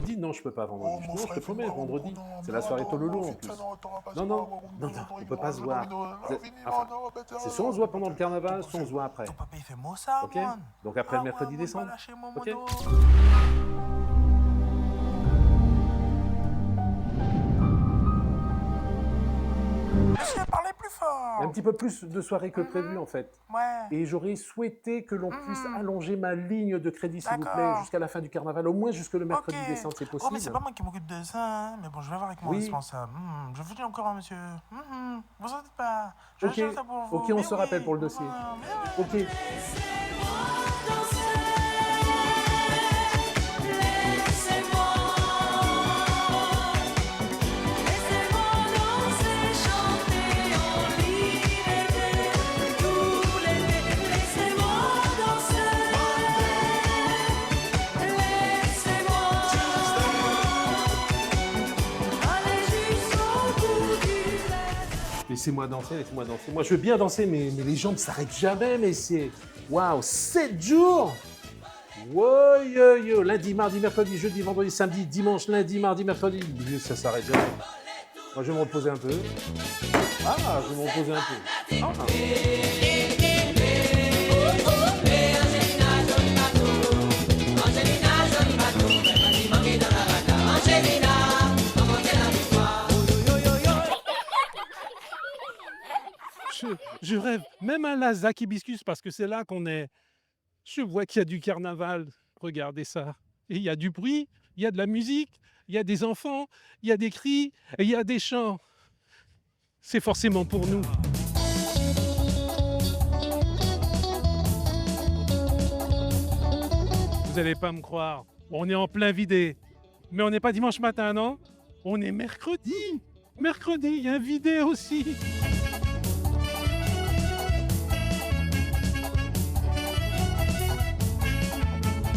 vendredi, non, je peux pas vendredi. Non, je te promets, vendredi, c'est la soirée Tololo en plus. Non, on peut pas se voir. Enfin, c'est soit on se voit pendant le carnaval, soit on se voit après. Ton papa, il fait moi ça, Ok? man. Donc après le mercredi décembre. Ok? Monsieur, parlez plus fort. Un petit peu plus de soirées que prévu en fait. Ouais. Et j'aurais souhaité que l'on puisse allonger ma ligne de crédit, s'il vous plaît, jusqu'à la fin du carnaval, au moins jusque le mercredi décembre, c'est Oh, possible. mais c'est pas moi qui m'occupe de ça, hein. Mais bon, je vais voir avec mon responsable. Je vous dis encore, hein, monsieur. Vous en dites pas. Je gère ça pour vous. Ok, on se rappelle pour le dossier. Ok. Laissez-moi danser, laissez-moi danser. Moi, je veux bien danser, mais les jambes ne s'arrêtent jamais, mais c'est... Waouh, 7 jours. Wow, yo, yo. Lundi, mardi, mercredi, jeudi, vendredi, samedi, dimanche, lundi, mardi, mercredi. Ça s'arrête jamais. Moi, je vais me reposer un peu. Ah, je vais me reposer un peu. Ah. Je rêve même à la Zach Hibiscus parce que c'est là qu'on est. Je vois qu'il y a du carnaval. Regardez ça. Et il y a du bruit, il y a de la musique, il y a des enfants, il y a des cris et il y a des chants. C'est forcément pour nous. Vous n'allez pas me croire. On est en plein vidé. Mais on n'est pas dimanche matin, non? On est mercredi. Mercredi, il y a un vidé aussi.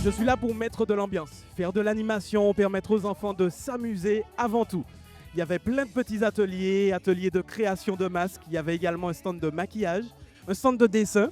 Je suis là pour mettre de l'ambiance, faire de l'animation, permettre aux enfants de s'amuser avant tout. Il y avait plein de petits ateliers, ateliers de création de masques, il y avait également un stand de maquillage, un stand de dessin,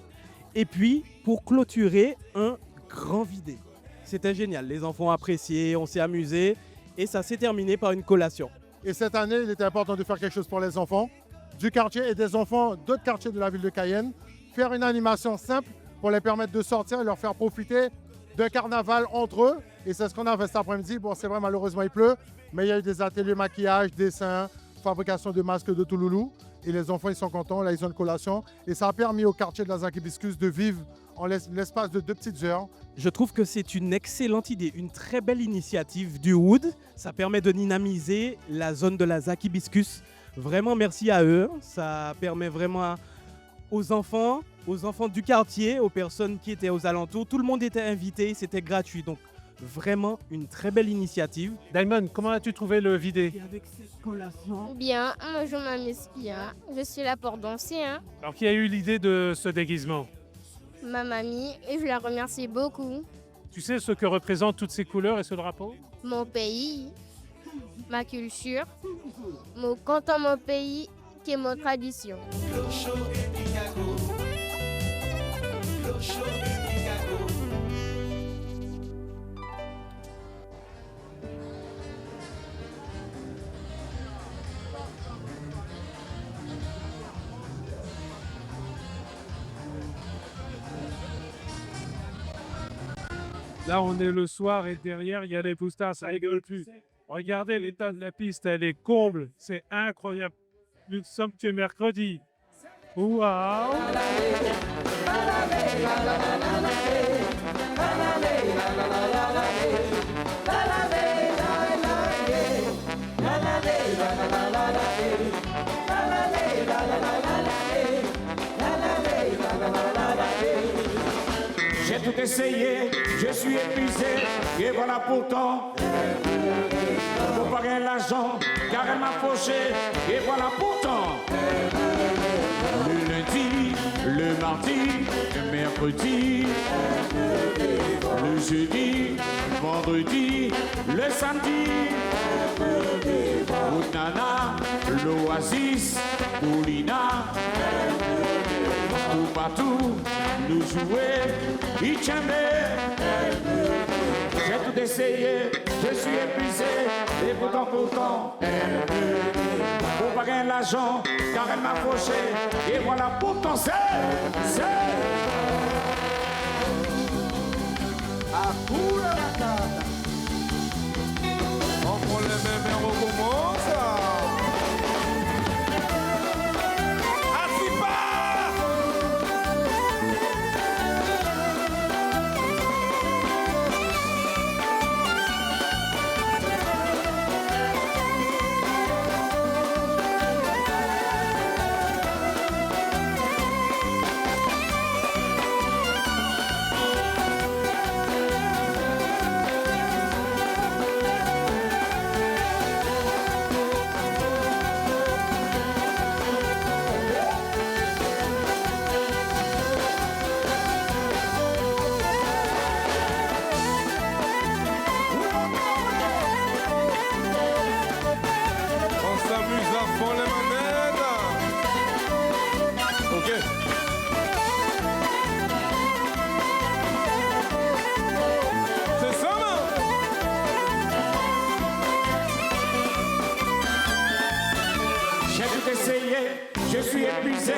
et puis pour clôturer, un grand vidé. C'était génial, les enfants ont apprécié, on s'est amusé, et ça s'est terminé par une collation. Et cette année, il était important de faire quelque chose pour les enfants du quartier et des enfants d'autres quartiers de la ville de Cayenne, faire une animation simple pour les permettre de sortir et leur faire profiter de carnaval entre eux. Et c'est ce qu'on a fait cet après-midi. Bon, c'est vrai, malheureusement, il pleut, mais il y a eu des ateliers maquillage, dessin, fabrication de masques de Touloulou. Et les enfants, ils sont contents. Là, ils ont une collation. Et ça a permis au quartier de la Zach Hibiscus de vivre en l'espace de 2 petites heures. Je trouve que c'est une excellente idée, une très belle initiative du Wood. Ça permet de dynamiser la zone de la Zach Hibiscus. Vraiment, merci à eux. Ça permet vraiment aux enfants du quartier, aux personnes qui étaient aux alentours. Tout le monde était invité, c'était gratuit. Donc, vraiment une très belle initiative. Diamond, comment as-tu trouvé le vidé? Avec cette collation. Bien, moi je m'amuse bien. Je suis là pour danser. Hein. Alors, qui a eu l'idée de ce déguisement? Ma mamie, et je la remercie beaucoup. Tu sais ce que représentent toutes ces couleurs et ce drapeau? Mon pays, ma culture, mon content mon pays, qui est mon tradition. Là, on est le soir et derrière, il y a les poustards, ça rigole plus. Regardez l'état de la piste, elle est comble. C'est incroyable. Nous sommes que mercredi. Waouh! J'ai tout essayé, je suis épuisé, et voilà pourtant. Faut pas gagner l'argent, car elle m'a fauché, et voilà pourtant. Le lundi, le mardi, le mercredi, le jeudi, le vendredi, le samedi. Nana, l'Oasis, Oulina, tout partout, nous jouer, Ichambe. J'ai tout essayé, je suis épuisé, et pourtant, elle faut pas gagner l'argent, car elle m'a fauché, et voilà pourtant c'est Hakuna Matata. On prend les mêmes et on recommence. Je suis épuisé,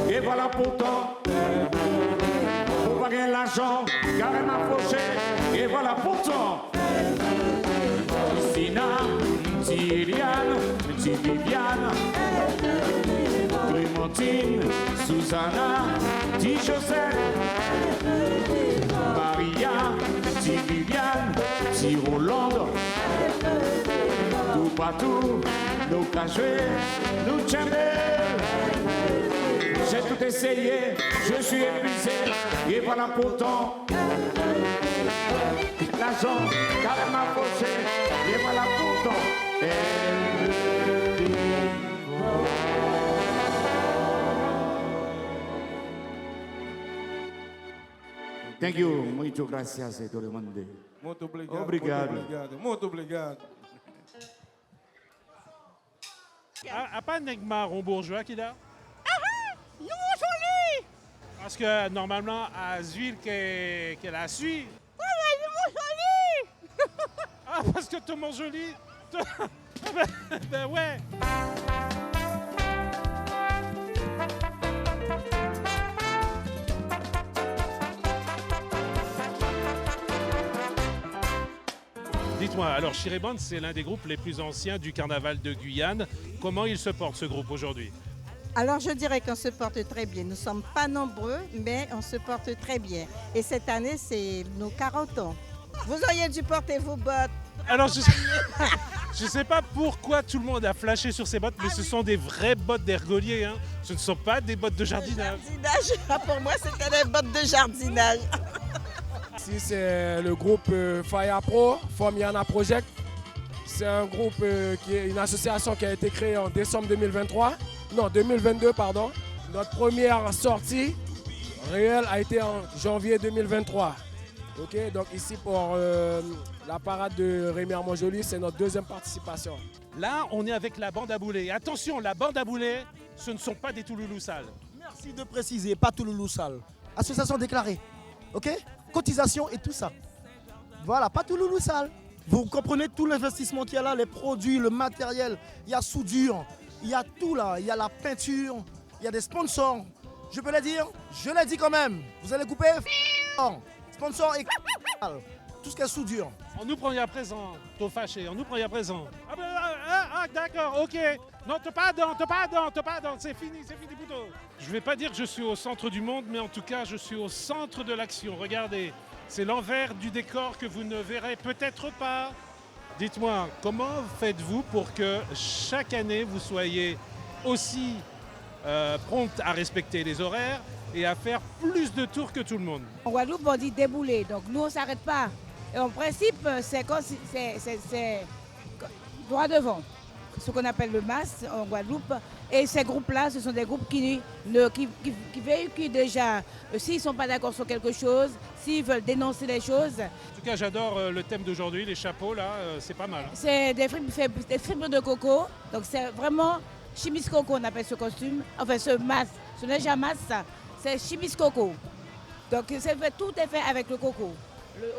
et voilà pourtant. Pour pas gagner l'argent, car elle m'a fauché, et voilà pourtant. Christina, Liliane, Viviane, Clémentine, Susanna, Joseph, Maria, Viviane, Rolande, tout partout, nous cachés, nous tchandés. J'ai tout essayé, je suis épuisé, et voilà pourtant l'argent, car elle m'a fauché, et voilà pourtant Thank you, muito gracias, todo mundo. Muito obrigado. Obrigado. Muito obrigado. Muito obrigado. Pas Neymar en bourgeois qui là? Non, joli! Parce que normalement, à Zuil, qu'elle a su. Ouais, mais joli! Ah, parce que tout le monde joli? Ben ouais! Dites-moi, alors Chirébande, c'est l'un des groupes les plus anciens du carnaval de Guyane. Comment il se porte ce groupe aujourd'hui? Alors je dirais qu'on se porte très bien. Nous ne sommes pas nombreux, mais on se porte très bien. Et cette année, c'est nos 40 ans. Vous auriez dû porter vos bottes. Alors je sais pas pourquoi tout le monde a flashé sur ces bottes, mais ce sont des vraies bottes d'ergolier. Hein. Ce ne sont pas des bottes de jardinage. Pour moi, c'était des bottes de jardinage. Ici, c'est le groupe Fire Pro, Formiana Project. C'est un groupe qui est une association qui a été créée en décembre 2022, pardon. Notre première sortie réelle a été en janvier 2023. Ok, donc ici pour la parade de Rémi Armand-Joly, c'est notre deuxième participation. Là, on est avec la bande à boulet. Attention, la bande à boulet, ce ne sont pas des Touloulous sales. Merci de préciser, pas Touloulous sales. Association déclarée, ok? Cotisation et tout ça. Voilà, pas Touloulous sales. Vous comprenez tout l'investissement qu'il y a là, les produits, le matériel, il y a soudure, il y a tout là, il y a la peinture, il y a des sponsors. Je peux le dire, je l'ai dit quand même. Vous allez couper sponsor et tout ce qui est soudure. On nous prend à présent, t'es fâché, on nous prend à présent. D'accord, ok. Non, t'es pas dedans, c'est fini plutôt. Je vais pas dire que je suis au centre du monde, mais en tout cas, je suis au centre de l'action. Regardez, c'est l'envers du décor que vous ne verrez peut-être pas. Dites-moi, comment faites-vous pour que chaque année, vous soyez aussi prompte à respecter les horaires et à faire plus de tours que tout le monde? En Guadeloupe, on dit débouler, donc nous, on ne s'arrête pas. Et en principe, c'est droit devant, ce qu'on appelle le MAS en Guadeloupe. Et ces groupes-là, ce sont des groupes qui véhiculent déjà, s'ils ne sont pas d'accord sur quelque chose, s'ils veulent dénoncer les choses. En tout cas, j'adore le thème d'aujourd'hui, les chapeaux, là, c'est pas mal. C'est des fibres de coco, donc c'est vraiment chimis coco, on appelle ce costume, enfin ce MAS, ce n'est jamais ça, c'est chimis coco. Donc tout est fait avec le coco.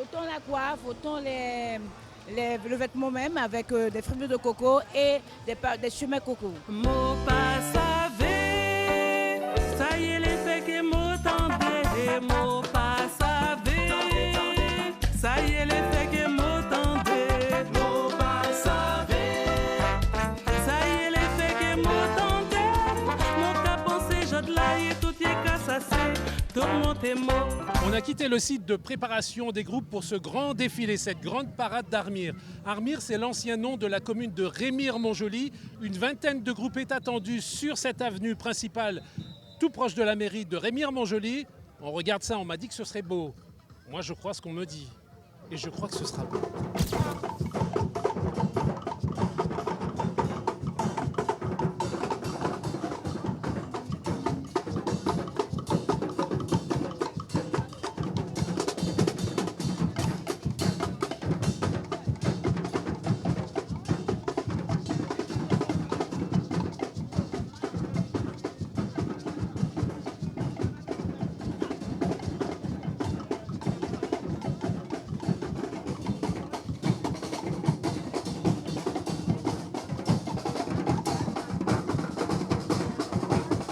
Autant la coiffe, autant le vêtement même avec des fruits de coco et des chemins coco. Mo pas savé, ça y est les faits que mo tendé, mo pas savé, ça y est les faits que mo tendé, mo pas savé, ça y est les faits que mo tendé, mon cas pensé je de là et tout est cassé, tourmenté mo. On a quitté le site de préparation des groupes pour ce grand défilé, cette grande parade d'Armire. Armire, c'est l'ancien nom de la commune de Remire-Montjoly. Une vingtaine de groupes est attendue sur cette avenue principale, tout proche de la mairie de Remire-Montjoly. On regarde ça, on m'a dit que ce serait beau. Moi, je crois ce qu'on me dit. Et je crois que ce sera beau.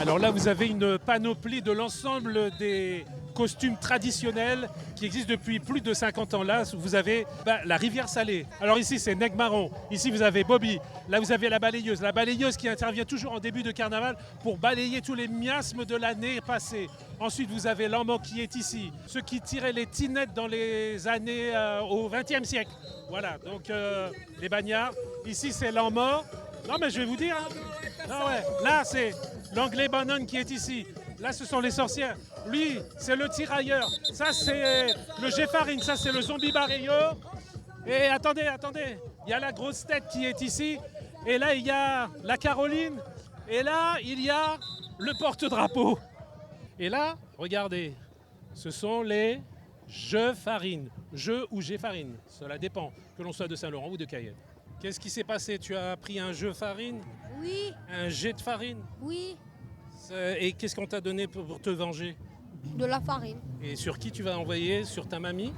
Alors là, vous avez une panoplie de l'ensemble des costumes traditionnels qui existent depuis plus de 50 ans. Là, vous avez la rivière salée. Alors ici, c'est Nègre Marron. Ici, vous avez Bobby. Là, vous avez la balayeuse. La balayeuse qui intervient toujours en début de carnaval pour balayer tous les miasmes de l'année passée. Ensuite, vous avez l'amant qui est ici. Ceux qui tiraient les tinettes dans les années au XXe siècle. Voilà, donc les bagnards. Ici, c'est l'amant. Non, mais je vais vous dire. Hein. Ah ouais. Là, c'est l'anglais Bannon qui est ici. Là, ce sont les sorcières. Lui, c'est le tirailleur. Ça, c'est le Jeffarine. Ça, c'est le zombie Barreyo. Et attendez. Il y a la grosse tête qui est ici. Et là, il y a la Caroline. Et là, il y a le porte-drapeau. Et là, regardez. Ce sont les Jeffarines. Je ou Jeffarine. Cela dépend. Que l'on soit de Saint-Laurent ou de Cayenne. Qu'est-ce qui s'est passé? Tu as pris un jeu farine? Oui. Un jet de farine? Oui. Et qu'est-ce qu'on t'a donné pour te venger? De la farine. Et sur qui tu vas envoyer? Sur ta mamie?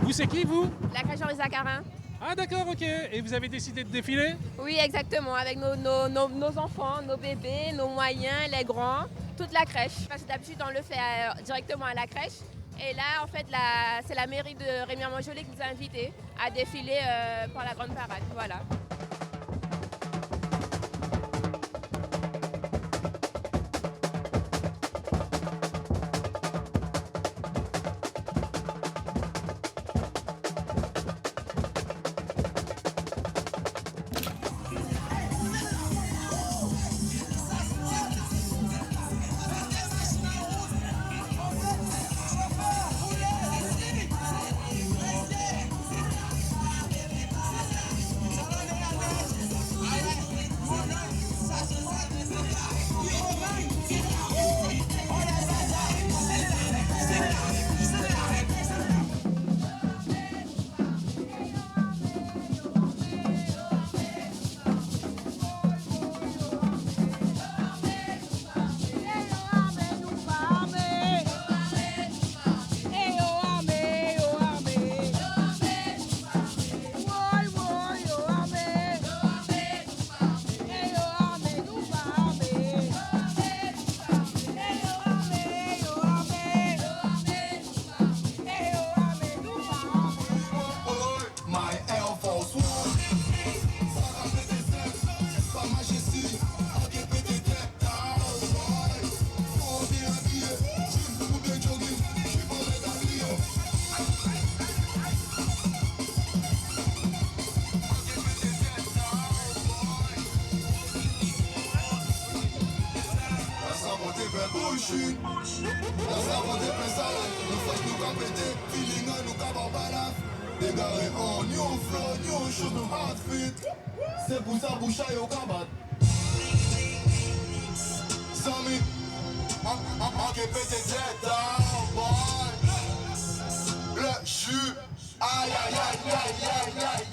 Vous, c'est qui, vous? La Cagerie Zacharin. Ah d'accord, ok. Et vous avez décidé de défiler? Oui, exactement, avec nos enfants, nos bébés, nos moyens, les grands, toute la crèche. Parce que d'habitude, on le fait directement à la crèche. Et là, en fait, c'est la mairie de Remire-Montjoly qui nous a invités à défiler pour la grande parade. Voilà. C'est pour ça bouche au cabane. Sami, en qui pété tête, boy. Le jus, aïe aïe aïe aïe aïe aïe.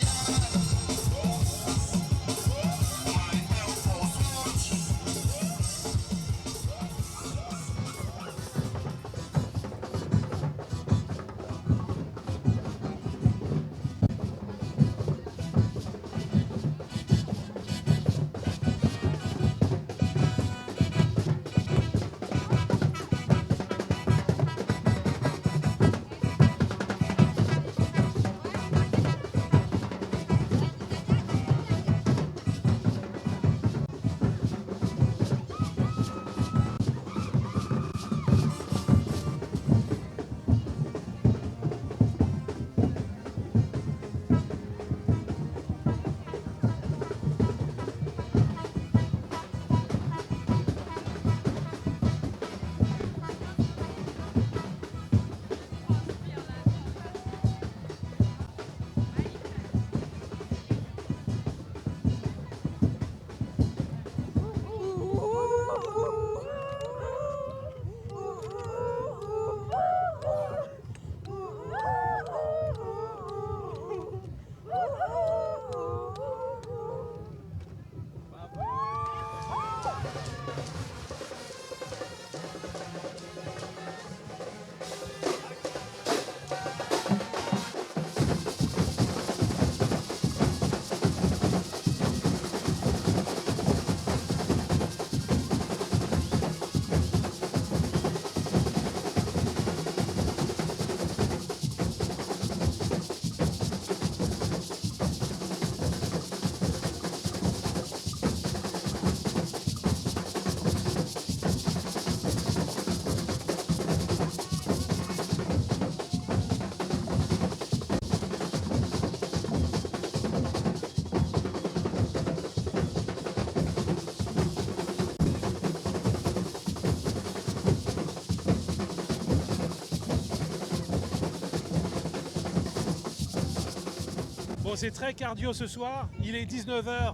Bon, c'est très cardio ce soir. Il est 19h.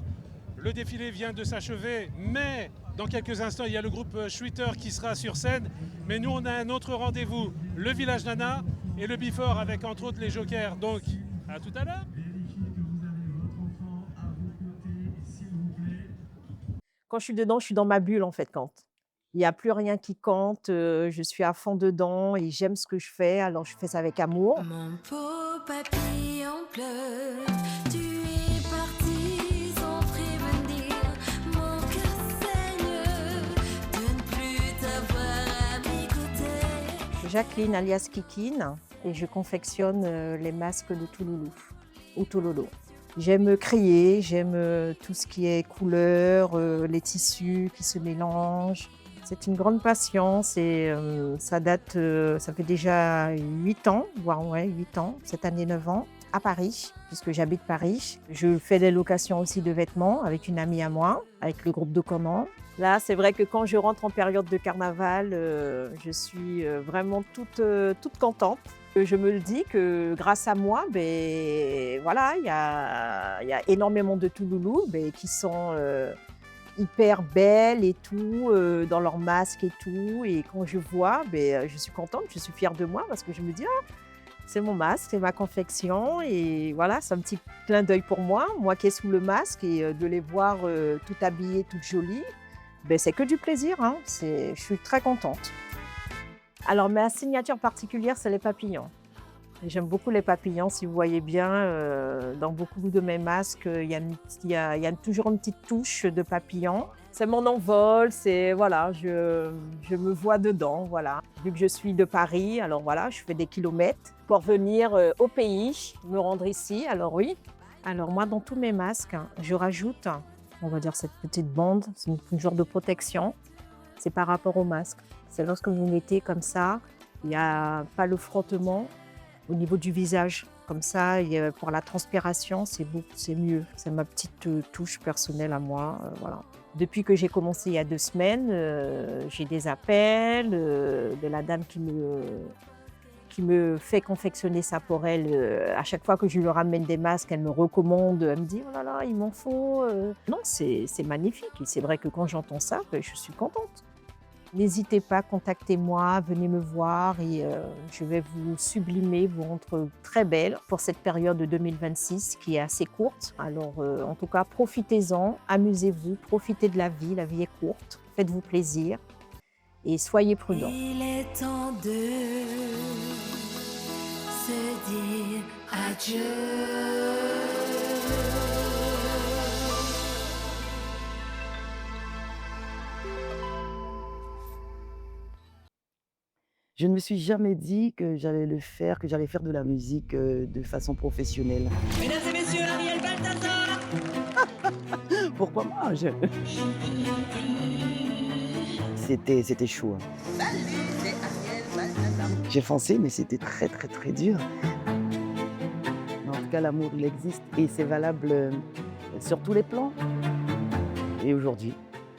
Le défilé vient de s'achever, mais dans quelques instants, il y a le groupe Schwitter qui sera sur scène. Mais nous, on a un autre rendez-vous, le Village Nana et le Before avec entre autres les Jokers. Donc, à tout à l'heure. Quand je suis dedans, je suis dans ma bulle en fait. Quand il n'y a plus rien qui compte, je suis à fond dedans et j'aime ce que je fais. Alors je fais ça avec amour. Mon beau papillon pleure, tu es parti sans prévenir. Mon cœur saigne de ne plus t'avoir à mes côtés. Jacqueline alias Kikine et je confectionne les masques de Touloulou ou Tololo. J'aime créer, j'aime tout ce qui est couleurs, les tissus qui se mélangent. C'est une grande passion, ça date, ça fait déjà 8 ans, voire 8 ans, cette année 9 ans, à Paris, puisque j'habite Paris. Je fais des locations aussi de vêtements avec une amie à moi, avec le groupe de Conan. Là, c'est vrai que quand je rentre en période de carnaval, je suis vraiment toute contente. Je me le dis que grâce à moi, voilà, il y a énormément de Touloulous qui sont hyper belles et tout, dans leurs masques et tout. Et quand je vois, je suis contente, je suis fière de moi parce que je me dis, c'est mon masque, c'est ma confection. Et voilà, c'est un petit clin d'œil pour moi qui est sous le masque et de les voir tout habillées, toutes jolies, c'est que du plaisir. Hein. Je suis très contente. Alors, ma signature particulière, c'est les papillons. J'aime beaucoup les papillons. Si vous voyez bien, dans beaucoup de mes masques, il y a toujours une petite touche de papillon. C'est mon envol, voilà, je me vois dedans, voilà. Vu que je suis de Paris, alors voilà, je fais des kilomètres pour venir au pays, me rendre ici, alors oui. Alors moi, dans tous mes masques, je rajoute, on va dire cette petite bande, c'est une genre de protection. C'est par rapport au masque. C'est lorsque vous mettez comme ça, il n'y a pas le frottement au niveau du visage. Comme ça, pour la transpiration, c'est mieux. C'est ma petite touche personnelle à moi. Voilà. Depuis que j'ai commencé il y a 2 semaines, j'ai des appels de la dame qui me fait confectionner ça pour elle. À chaque fois que je lui ramène des masques, elle me recommande, elle me dit « Oh là là, il m'en faut ». Non, c'est magnifique. Et c'est vrai que quand j'entends ça, je suis contente. N'hésitez pas, contactez-moi, venez me voir et je vais vous sublimer, vous rendre très belle pour cette période de 2026 qui est assez courte. Alors en tout cas, profitez-en, amusez-vous, profitez de la vie est courte, faites-vous plaisir et soyez prudents. Il est temps de se dire adieu. Je ne me suis jamais dit que j'allais faire de la musique de façon professionnelle. Mesdames et messieurs, Ariel Balthazar. Pourquoi moi C'était chaud. Hein. Salut, c'est Ariel Balthazar. J'ai foncé, mais c'était très très très dur. En tout cas, l'amour, il existe et c'est valable sur tous les plans. Et aujourd'hui,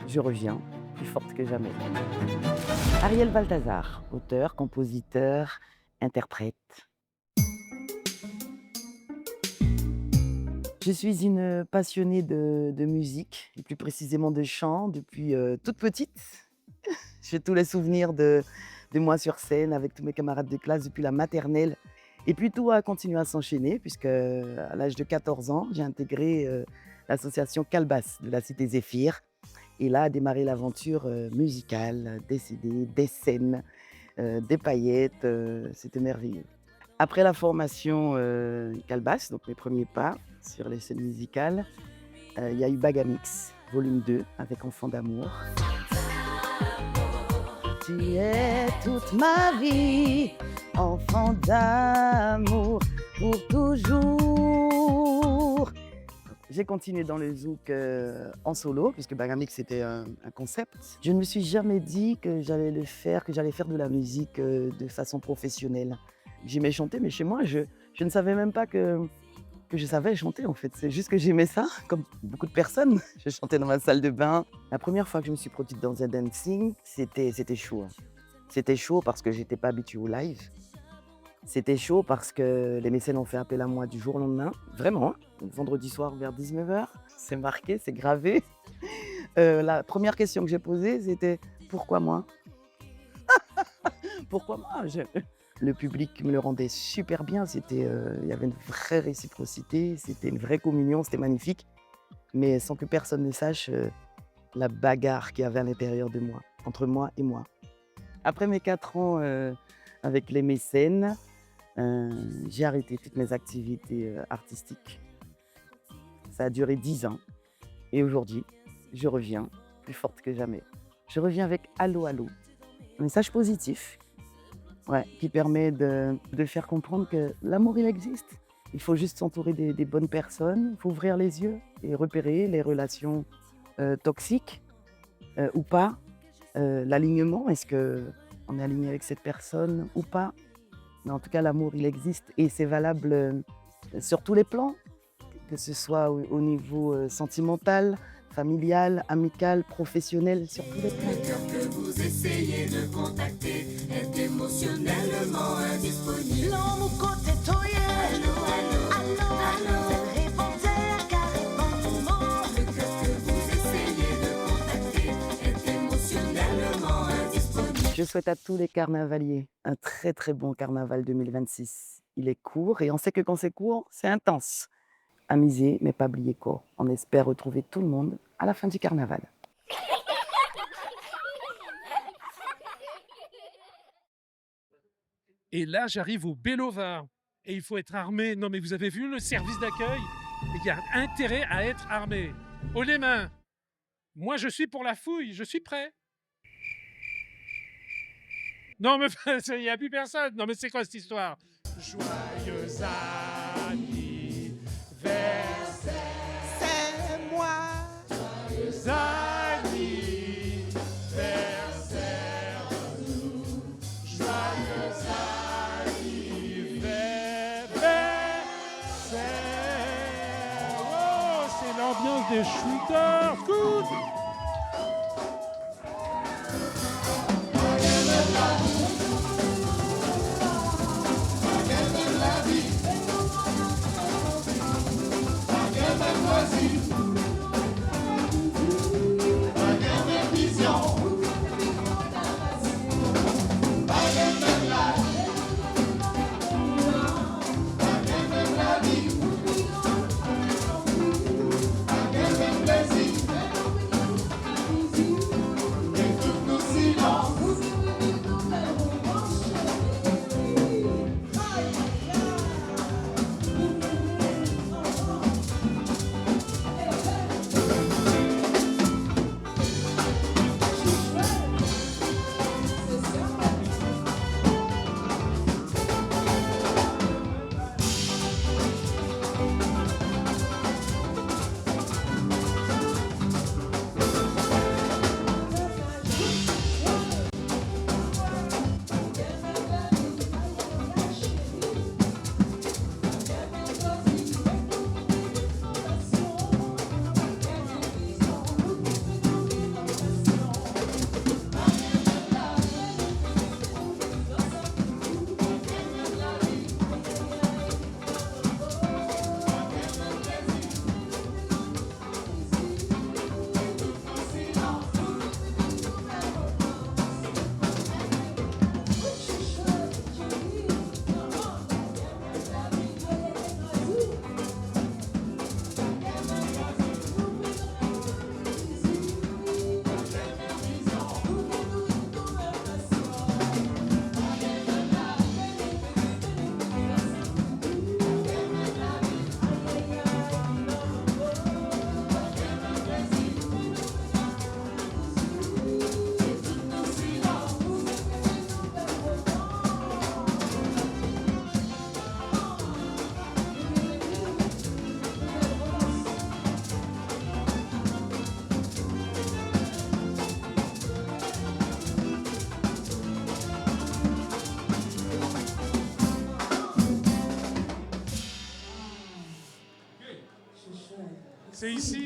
je reviens plus forte que jamais. Ariel Balthazar, auteur, compositeur, interprète. Je suis une passionnée de musique, et plus précisément de chant, depuis toute petite. J'ai tous les souvenirs de moi sur scène avec tous mes camarades de classe depuis la maternelle. Et puis tout a continué à s'enchaîner, puisque à l'âge de 14 ans, j'ai intégré l'association Calbas de la cité Zéphyr. Et là a démarré l'aventure musicale, des CD, des scènes, des paillettes, c'était merveilleux. Après la formation Calbas, donc mes premiers pas sur les scènes musicales, il y a eu Bagamix, volume 2, avec Enfant d'amour. Tu es toute ma vie, enfant d'amour, pour toujours. J'ai continué dans le zouk en solo, puisque Bagamix c'était un concept. Je ne me suis jamais dit que j'allais faire de la musique de façon professionnelle. J'aimais chanter, mais chez moi, je ne savais même pas que je savais chanter en fait. C'est juste que j'aimais ça, comme beaucoup de personnes. Je chantais dans ma salle de bain. La première fois que je me suis produite dans un dancing, c'était chaud. C'était chaud parce que j'étais pas habituée au live. C'était chaud parce que les mécènes ont fait appel à moi du jour au lendemain. Vraiment, hein. Vendredi soir vers 19h. C'est marqué, c'est gravé. La première question que j'ai posée, c'était « Pourquoi moi ?» Pourquoi moi? Le public me le rendait super bien. Il y avait une vraie réciprocité, c'était une vraie communion, c'était magnifique. Mais sans que personne ne sache la bagarre qu'il y avait à l'intérieur de moi, entre moi et moi. Après mes 4 ans avec les mécènes, j'ai arrêté toutes mes activités artistiques. Ça a duré 10 ans. Et aujourd'hui, je reviens plus forte que jamais. Je reviens avec Allô Allô, un message positif qui permet de faire comprendre que l'amour, il existe. Il faut juste s'entourer des bonnes personnes, il faut ouvrir les yeux et repérer les relations toxiques ou pas. L'alignement, est-ce qu'on est aligné avec cette personne ou pas? Mais en tout cas, l'amour, il existe et c'est valable sur tous les plans, que ce soit au niveau sentimental, familial, amical, professionnel, sur tous les plans. Le cœur que vous essayez de contacter est émotionnellement indisponible. L'homme au côté toyé. Allô, allô, allô, allô. Répondez carrément. Le cœur que vous essayez de contacter est émotionnellement indisponible. Je souhaite à tous les carnavaliers un très très bon carnaval 2026. Il est court et on sait que quand c'est court, c'est intense. Amusez, mais pas oublier quoi. On espère retrouver tout le monde à la fin du carnaval. Et là, j'arrive au Bélovar. Et il faut être armé. Non, mais vous avez vu le service d'accueil? Il y a intérêt à être armé. Haut les mains. Moi, je suis pour la fouille. Je suis prêt. Non, mais il n'y a plus personne. Non, mais c'est quoi cette histoire? Joyeux anniversaire. C'est moi. Joyeux anniversaire à nous. Joyeux anniversaire. Oh, c'est l'ambiance des shooters. Good.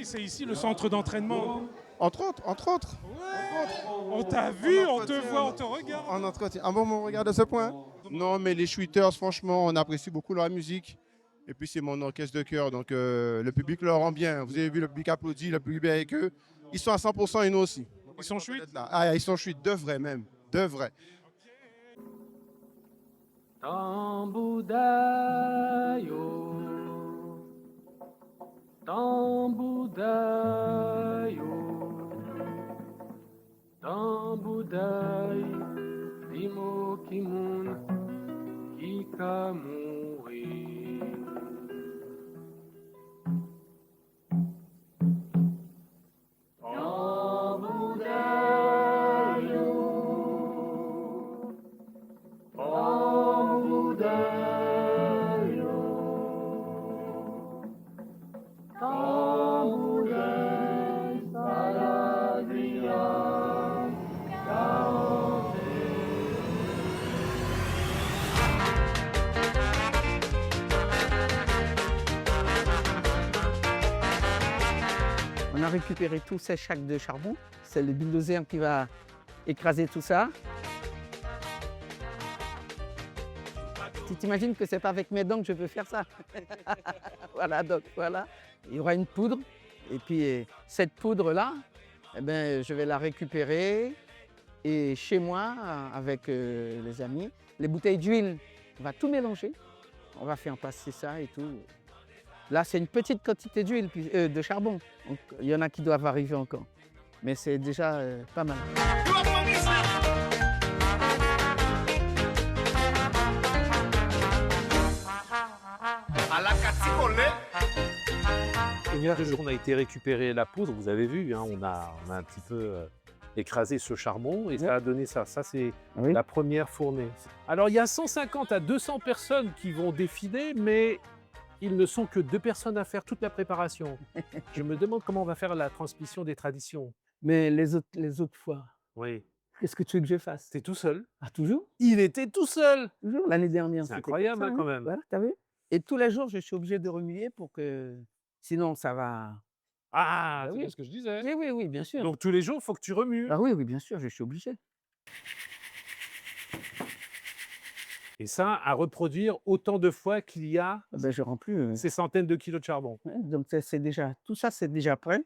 C'est ici le centre d'entraînement. Entre autres. On t'a vu, on te voit, on te regarde. On entretient. Ah bon, on regarde à ce point? Non, mais les Schwitters, franchement, on apprécie beaucoup leur musique. Et puis, c'est mon orchestre de chœur, donc le public leur rend bien. Vous avez vu, le public applaudit, le public est avec eux. Ils sont à 100% et nous aussi. Ils sont chouettes? Ah, ils sont chouettes, de vrai même. De vrai. Tambudai, Dimo Kimun, Kikamuri. On a récupéré tous ces sacs de charbon. C'est le bulldozer qui va écraser tout ça. Tu t'imagines que c'est pas avec mes dents que je peux faire ça. Voilà, donc voilà. Il y aura une poudre. Et puis cette poudre-là, eh ben, je vais la récupérer. Et chez moi, avec les amis, les bouteilles d'huile, on va tout mélanger. On va faire passer ça et tout. Là, c'est une petite quantité d'huile, de charbon. Donc, il y en a qui doivent arriver encore. Mais c'est déjà pas mal. Première jour, on a été récupérer la poudre, vous avez vu, hein, on a un petit peu écrasé ce charbon et ça a donné ça. Ça, c'est la première fournée. Alors, il y a 150 à 200 personnes qui vont défiler, mais ils ne sont que 2 personnes à faire toute la préparation. Je me demande comment on va faire la transmission des traditions. Mais les autres fois, oui. Qu'est-ce que tu veux que je fasse? T'es tout seul. Ah, toujours? Il était tout seul. Toujours, l'année dernière. C'est incroyable comme ça, quand même. Voilà, t'as vu? Et tous les jours, je suis obligé de remuer pour que... Sinon, ça va... Ah, oui. c'est ce que je disais. Oui, oui, bien sûr. Donc tous les jours, il faut que tu remues. Ah oui, oui, bien sûr, je suis obligé. Et ça, à reproduire autant de fois qu'il y a je rends plus, ces centaines de kilos de charbon. Ouais, donc c'est déjà, tout ça, c'est déjà prêt.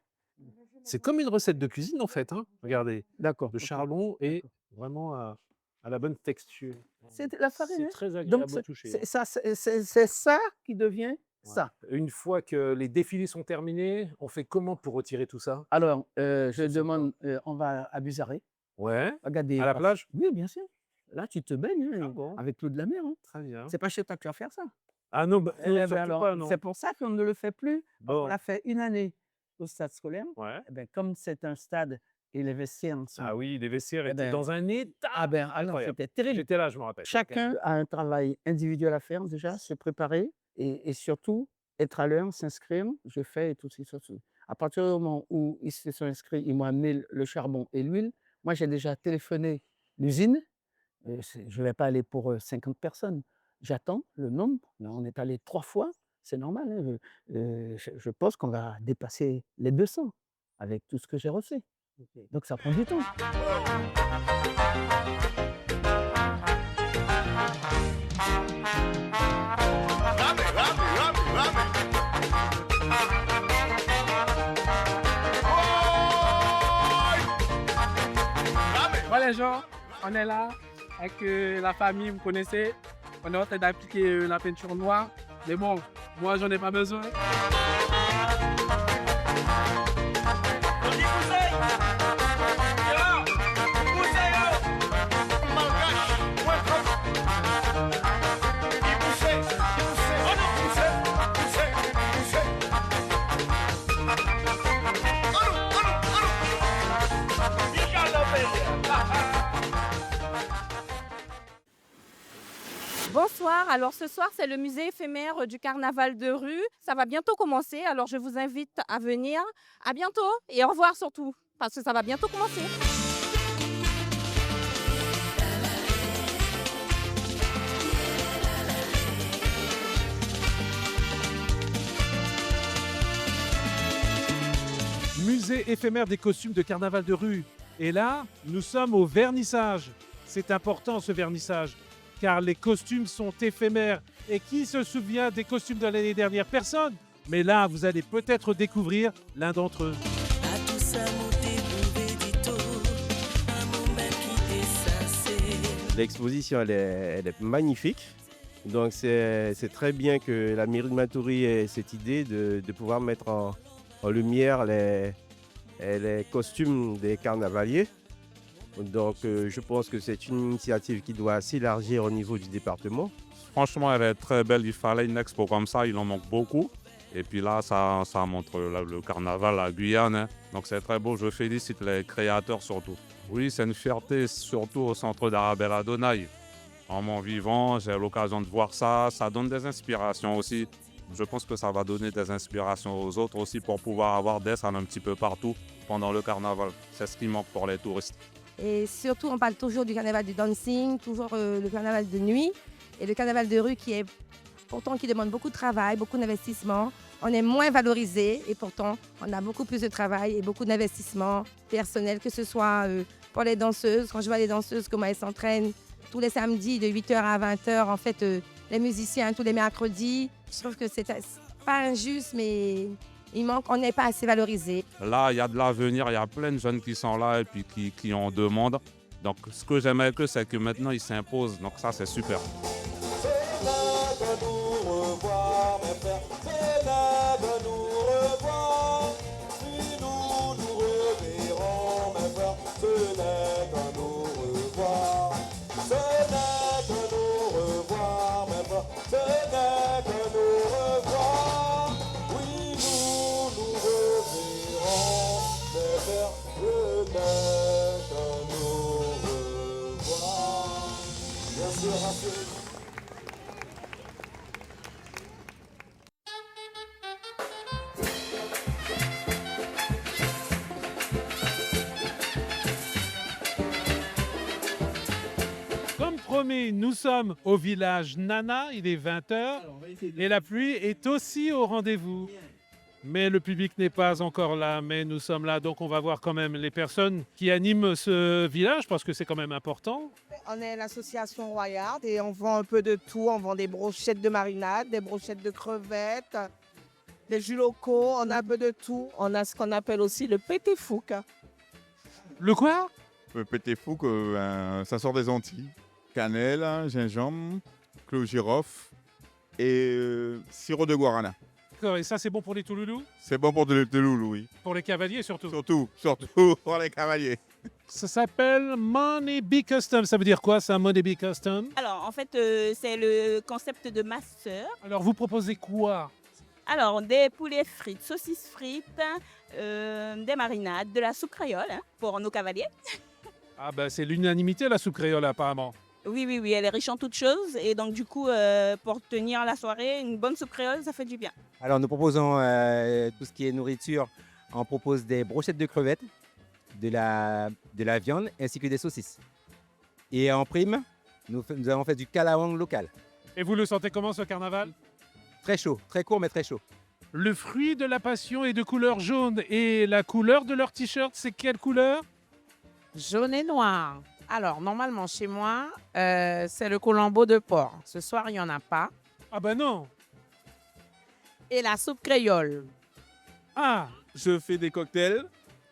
C'est comme une recette de cuisine en fait. Hein. Regardez. D'accord. Le charbon est vraiment à la bonne texture. C'est la farine. C'est très agréable à toucher. C'est ça qui devient ça. Une fois que les défilés sont terminés, on fait comment pour retirer tout ça? Alors, je demande, on va à Buzaré. Ouais. Regardez, à la plage? Oui, bien sûr. Là, tu te baignes avec l'eau de la mer. Hein. Très bien. C'est pas chez toi que tu vas faire ça. Ah non, alors, c'est pour ça qu'on ne le fait plus. Bon. On l'a fait une année au stade scolaire. Ouais. Eh ben, comme c'est un stade et les vestiaires sont... Ah oui, les vestiaires étaient dans un état. Ah ben, alors c'était terrible. J'étais là, je me rappelle. Chacun a un travail individuel à faire déjà, se préparer et surtout être à l'heure, s'inscrire. Je fais et tout ça. À partir du moment où ils se sont inscrits, ils m'ont amené le charbon et l'huile. Moi, j'ai déjà téléphoné l'usine. Je ne vais pas aller pour 50 personnes. J'attends le nombre. Là, on est allé 3 fois. C'est normal. Hein. Je pense qu'on va dépasser les 200 avec tout ce que j'ai reçu. Okay. Donc, ça prend du temps. Voilà les gens, on est là avec la famille, vous connaissez. On est en train d'appliquer la peinture noire. Mais bon, moi j'en ai pas besoin. Bonsoir, alors ce soir c'est le musée éphémère du carnaval de rue. Ça va bientôt commencer, alors je vous invite à venir. À bientôt et au revoir surtout, parce que ça va bientôt commencer. Musée musée éphémère des costumes de carnaval de rue. Et là, nous sommes au vernissage. C'est important ce vernissage, car les costumes sont éphémères. Et qui se souvient des costumes de l'année dernière? Personne. Mais là, vous allez peut-être découvrir l'un d'entre eux. L'exposition, elle est magnifique. Donc c'est très bien que la mairie de Matoury ait cette idée de pouvoir mettre en lumière les costumes des carnavaliers. Donc je pense que c'est une initiative qui doit s'élargir au niveau du département. Franchement, elle est très belle. Il fallait une expo comme ça, il en manque beaucoup. Et puis là, ça montre le carnaval à Guyane, hein. Donc c'est très beau, je félicite les créateurs surtout. Oui, c'est une fierté, surtout au centre d'Arabella Donaï. En mon vivant, j'ai l'occasion de voir ça, ça donne des inspirations aussi. Je pense que ça va donner des inspirations aux autres aussi pour pouvoir avoir des salles un petit peu partout pendant le carnaval. C'est ce qui manque pour les touristes. Et surtout, on parle toujours du carnaval du dancing, toujours le carnaval de nuit et le carnaval de rue qui demande beaucoup de travail, beaucoup d'investissement. On est moins valorisé et pourtant, on a beaucoup plus de travail et beaucoup d'investissement personnel, que ce soit pour les danseuses. Quand je vois les danseuses, comment elles s'entraînent tous les samedis de 8h à 20h, en fait, les musiciens tous les mercredis. Je trouve que c'est pas injuste, mais on n'est pas assez valorisé. Là, il y a de l'avenir, il y a plein de jeunes qui sont là et puis qui en demandent. Donc ce que j'aime avec eux, c'est que maintenant ils s'imposent. Donc ça, c'est super. Comme promis, nous sommes au village Nana, il est 20h et la pluie est aussi au rendez-vous. Mais le public n'est pas encore là, mais nous sommes là, donc on va voir quand même les personnes qui animent ce village parce que c'est quand même important. On est l'association Royard et on vend un peu de tout. On vend des brochettes de marinade, des brochettes de crevettes, des jus locaux, on a un peu de tout. On a ce qu'on appelle aussi le pété fouque. Le quoi? Le pété fouque, ça sort des Antilles. Cannelle, gingembre, clou girofle et sirop de guarana. D'accord, et ça c'est bon pour les Touloulous? C'est bon pour les Touloulous, oui. Pour les cavaliers surtout? Surtout pour les cavaliers. Ça s'appelle Money Bee Custom. Ça veut dire quoi ça, Money Bee Custom? Alors, en fait, c'est le concept de ma sœur. Alors, vous proposez quoi? Alors, des poulets frites, saucisses frites, des marinades, de la soupe créole pour nos cavaliers. Ah ben, c'est l'unanimité la soupe créole apparemment. Oui, elle est riche en toutes choses. Et donc, du coup, pour tenir la soirée, une bonne soupe créole, ça fait du bien. Alors, nous proposons tout ce qui est nourriture. On propose des brochettes de crevettes, de la viande ainsi que des saucisses. Et en prime, nous avons fait du kalawang local. Et vous le sentez comment ce carnaval? Très chaud, très court mais très chaud. Le fruit de la passion est de couleur jaune. Et la couleur de leur t-shirt, c'est quelle couleur? Jaune et noir. Alors, normalement, chez moi, c'est le colombo de porc. Ce soir, il n'y en a pas. Ah ben non. Et la soupe créole. Ah. Je fais des cocktails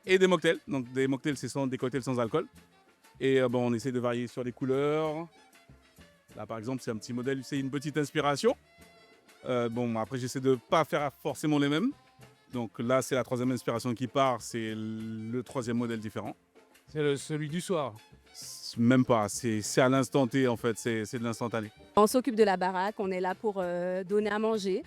et des mocktails. Donc, des mocktails, ce sont des cocktails sans alcool. Et on essaie de varier sur les couleurs. Là, par exemple, c'est un petit modèle, c'est une petite inspiration. Après, j'essaie de ne pas faire forcément les mêmes. Donc là, c'est la troisième inspiration qui part. C'est le troisième modèle différent. C'est celui du soir. Même pas, c'est à l'instant T en fait, c'est de l'instantané. On s'occupe de la baraque, on est là pour donner à manger,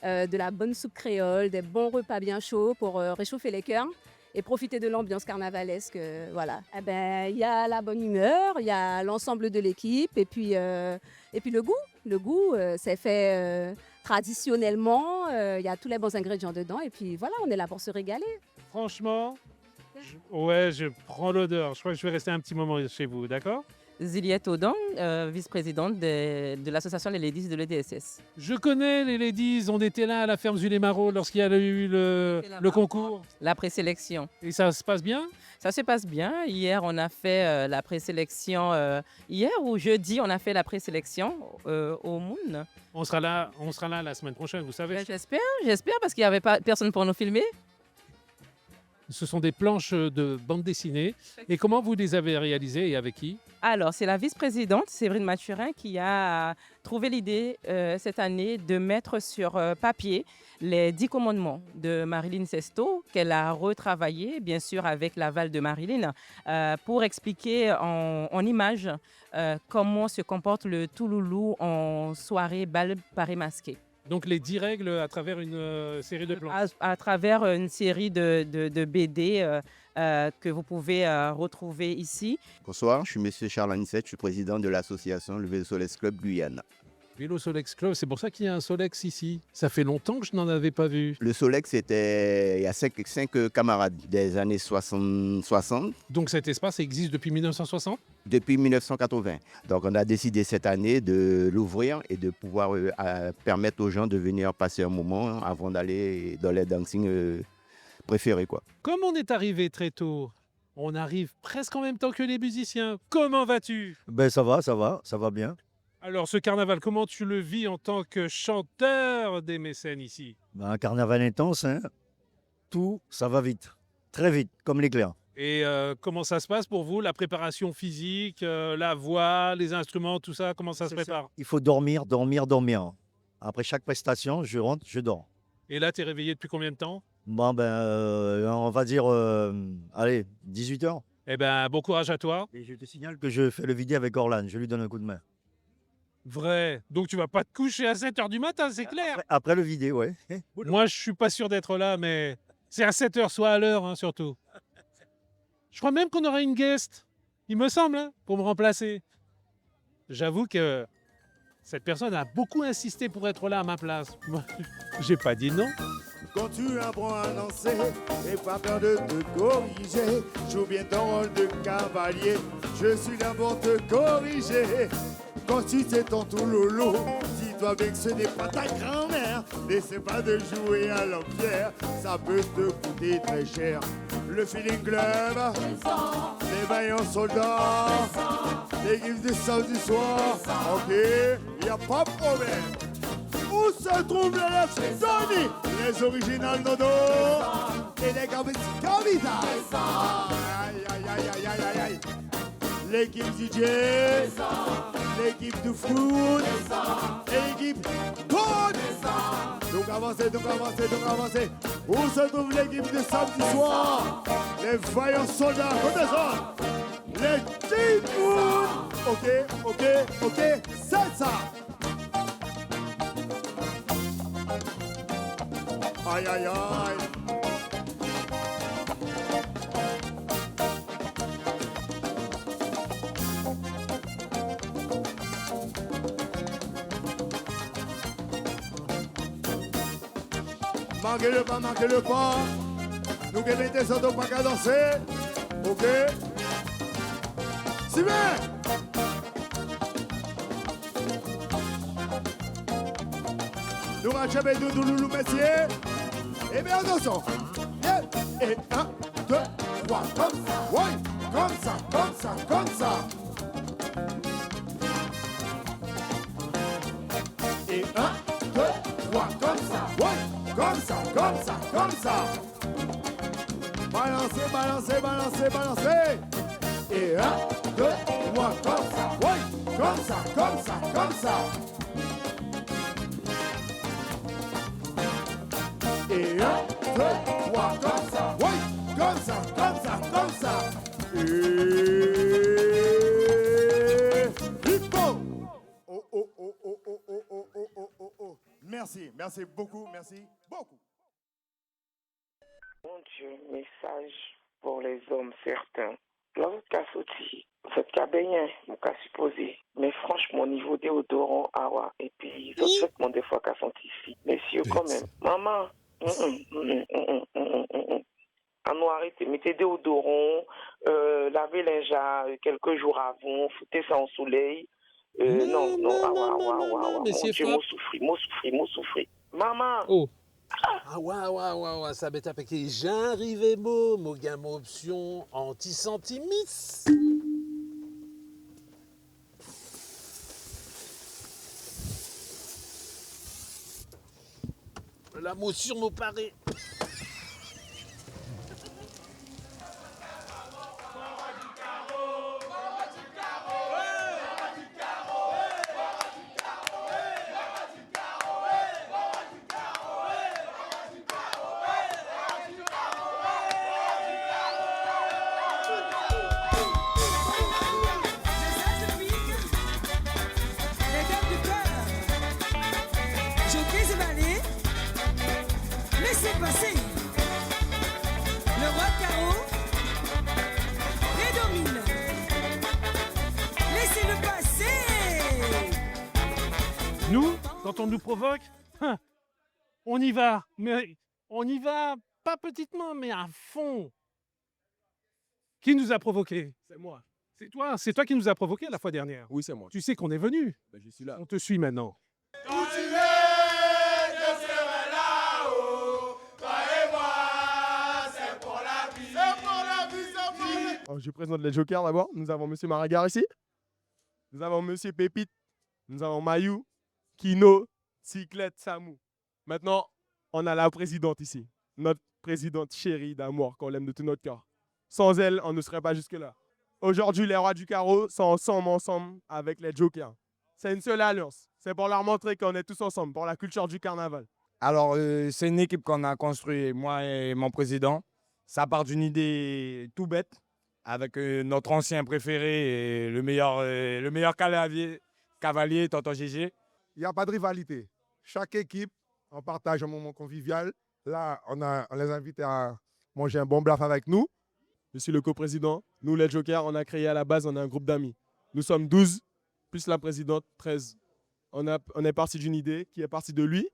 de la bonne soupe créole, des bons repas bien chauds pour réchauffer les cœurs et profiter de l'ambiance carnavalesque. Voilà. Il y a la bonne humeur, il y a l'ensemble de l'équipe et puis le goût. Le goût, c'est fait traditionnellement, il y a tous les bons ingrédients dedans et puis voilà, on est là pour se régaler. Franchement, je prends l'odeur. Je crois que je vais rester un petit moment chez vous, d'accord? Ziliette Audon, vice-présidente de l'association Les Ladies de l'EDSS. Je connais les ladies, on était là à la ferme Zulémaro lorsqu'il y a eu le concours. La présélection. Et ça se passe bien? Ça se passe bien. Hier, on a fait la présélection. Hier ou jeudi, on a fait la présélection au Moon. On sera là la semaine prochaine, vous savez. Ben, j'espère parce qu'il n'y avait pas personne pour nous filmer. Ce sont des planches de bande dessinée. Et comment vous les avez réalisées et avec qui? Alors, c'est la vice-présidente, Séverine Mathurin, qui a trouvé l'idée cette année de mettre sur papier les 10 commandements de Marilyn Sesto, qu'elle a retravaillé, bien sûr, avec l'aval de Marilyn, pour expliquer en images comment se comporte le Touloulou en soirée bal Paris masqué. Donc les 10 règles à travers une série de planches. À travers une série de BD que vous pouvez retrouver ici. Bonsoir, je suis M. Charles Anissette, je suis président de l'association Le Vélo Solex Club Guyane. Vélo Solex Club, c'est pour ça qu'il y a un Solex ici. Ça fait longtemps que je n'en avais pas vu. Le Solex, c'était il y a 5 camarades des années 60. Donc cet espace existe depuis 1960? Depuis 1980. Donc on a décidé cette année de l'ouvrir et de pouvoir permettre aux gens de venir passer un moment avant d'aller dans les dancing préférés, quoi. Comme on est arrivé très tôt, on arrive presque en même temps que les musiciens. Comment vas-tu? Ben ça va bien. Alors ce carnaval, comment tu le vis en tant que chanteur des mécènes ici? Ben, un carnaval intense, hein. Tout, ça va vite, très vite, comme l'éclair. Et comment ça se passe pour vous, la préparation physique, la voix, les instruments, tout ça, comment ça se prépare? Il faut dormir. Après chaque prestation, je rentre, je dors. Et là, tu es réveillé depuis combien de temps? Bon, on va dire, allez, 18 heures. Eh ben, bon courage à toi. Et je te signale que je fais le vidéo avec Orlan, je lui donne un coup de main. Vrai. Donc tu vas pas te coucher à 7h du matin, c'est clair. Après le vidéo, ouais. Moi, je suis pas sûr d'être là, mais c'est à 7h, soit à l'heure, hein, surtout. Je crois même qu'on aura une guest, il me semble, hein, pour me remplacer. J'avoue que cette personne a beaucoup insisté pour être là à ma place. Moi, j'ai pas dit non. Quand tu apprends à danser, et pas peur de te corriger, joue bien ton rôle de cavalier, je suis là pour te corriger. Quand tu sais ton tout lolo, dis-toi bien que ce n'est pas ta grand-mère. N'essaie pas de jouer à l'empierre, ça peut te coûter très cher. Le Feeling Club, les vaillants soldats, l'équipe du samedi soir, ok, y a pas de problème. Où se trouvent les Sony, les originales Nodo et les Gavita. Aïe, aïe, aïe, aïe, aïe, aïe. L'équipe DJ, l'équipe du foot et l'équipe Code. Donc avancez. Où se trouve l'équipe de samedi soir? Les vaillants soldats, redescends. Les Team Moon. Ok, c'est ça. Aïe, aïe, aïe. Marquez le pas. Nous qui mettez ça donc pas qu'à danser. Ok. C'est bien. Nous rachèvons de Douloulou Messier. Et bien attention. Et 1, 2, 3, comme ça. Oui, comme ça. Et 1, 2, 3, comme ça. Oui. Comme ça. Balancez. Et 1, 2, 3, comme ça. Oui, comme ça. Et 1, 2, 3, comme ça. Oui, comme ça. Et... Hippo. Oh. Merci beaucoup. Mon Dieu, message pour les hommes certains. Lorsqu'à sorti, cette cabine, mon cas supposé. Mais franchement, au niveau déodorant, et puis, ils ont fait des fois qu'à sentir ici. Messieurs, quand même. Maman, à nous arrêter, mettez déodorant, lavez les linges quelques jours avant, foutez ça en soleil. Non, mais mon c'est Dieu, frappe. moi souffrir. Maman. Oh. Ah, ouais, ça bête avec les j'arrivais mon gamme option anti-sentimis. La motion me paraît. Laissez passer. Le roi de carreau prédomine. Laissez-le passer. Nous, quand on nous provoque, on y va. Mais on y va pas petitement, mais à fond. Qui nous a provoqué? C'est moi. C'est toi qui nous a provoqué la fois dernière. Oui, c'est moi. Tu sais qu'on est venu. Ben, je suis là. On te suit maintenant. Alors, je présente les jokers d'abord. Nous avons M. Maragar ici. Nous avons M. Pépite. Nous avons Mayou, Kino, Cyclette, Samou. Maintenant, on a la présidente ici. Notre présidente chérie d'amour, qu'on l'aime de tout notre cœur. Sans elle, on ne serait pas jusque-là. Aujourd'hui, les rois du carreau sont ensemble avec les jokers. C'est une seule alliance. C'est pour leur montrer qu'on est tous ensemble, pour la culture du carnaval. Alors, c'est une équipe qu'on a construite, moi et mon président. Ça part d'une idée tout bête, avec notre ancien préféré et le meilleur cavalier, Tonton Gégé. Il n'y a pas de rivalité. Chaque équipe, on partage un moment convivial. Là, on les invite à manger un bon bluff avec nous. Je suis le coprésident. Nous, les jokers, on a créé à la base, on est un groupe d'amis. Nous sommes 12, plus la présidente, 13. On est parti d'une idée qui est partie de lui.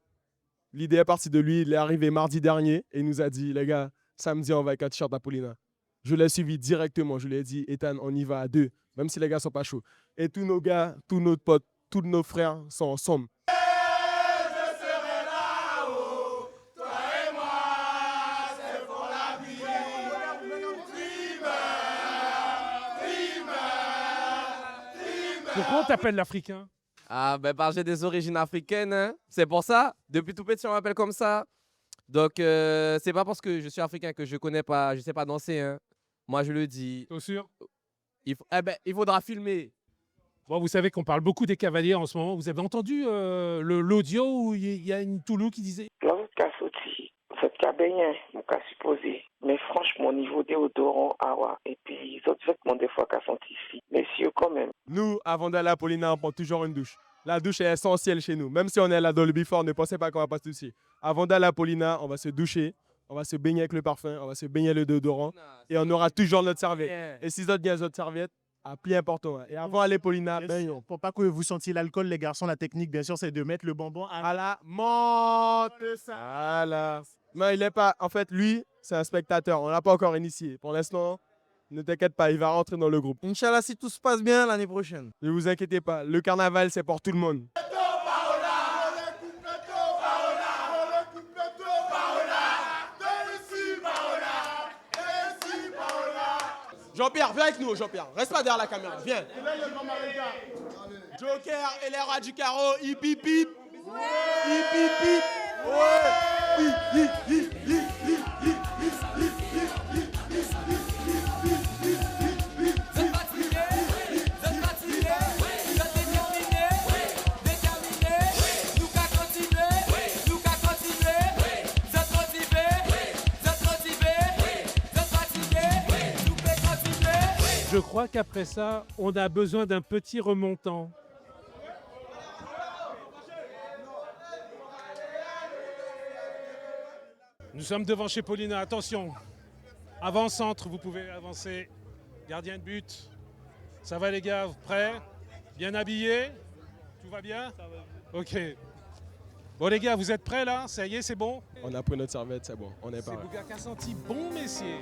L'idée est partie de lui, il est arrivé mardi dernier et il nous a dit, les gars, samedi, on va avec un t-shirt d'Apollina. Je l'ai suivi directement, je lui ai dit, Ethan, on y va à deux, même si les gars sont pas chauds. Et tous nos gars, tous nos potes, tous nos frères sont ensemble. Pourquoi on t'appelle l'Africain? Ah, ben parce que j'ai des origines africaines, hein. C'est pour ça. Depuis tout petit, on m'appelle comme ça. Donc, c'est pas parce que je suis africain que je connais pas, je sais pas danser, hein. Moi, je le dis. T'es sûr? Il faudra filmer. Bon, vous savez qu'on parle beaucoup des cavaliers en ce moment. Vous avez entendu l'audio où il y a une Toulou qui disait Lorsque tu as sorti, cette cabine, mon cas supposé. Mais franchement, au niveau déodorant, et puis les autres vêtements, des fois, qui sont ici. Messieurs, quand même. Nous, avant d'aller à Paulina, on prend toujours une douche. La douche est essentielle chez nous. Même si on est là dans le before, ne pensez pas qu'on va pas se toucher. Avant d'aller à Paulina, on va se doucher, on va se baigner avec le parfum, on va se baigner le déodorant et on aura toujours notre serviette. Et si autres bien notre serviette, plus important. Et avant d'aller à Paulina, pour pas que vous sentiez l'alcool, les garçons, la technique, bien sûr, c'est de mettre le bonbon à la menthe. Voilà. Mais il est pas. En fait, lui, c'est un spectateur. On l'a pas encore initié. Pour l'instant, ne t'inquiète pas, il va rentrer dans le groupe. Inch'Allah, si tout se passe bien l'année prochaine. Ne vous inquiétez pas, le carnaval, c'est pour tout le monde. Jean-Pierre, viens avec nous, Jean-Pierre. Reste pas derrière la caméra, viens. Joker et les rois du carreau, hip hip hip. Hip hip hip. Ouais. Hip hip hip hip hip hip hip hip. Je crois qu'après ça, on a besoin d'un petit remontant. Nous sommes devant chez Paulina, attention. Avant-centre, vous pouvez avancer. Gardien de but. Ça va les gars, prêts? Bien habillés? Tout va bien? Ok. Bon les gars, vous êtes prêts là? Ça y est, c'est bon? On a pris notre serviette, c'est bon, on est C'est pareil. Bouga qui a senti bon, messieurs.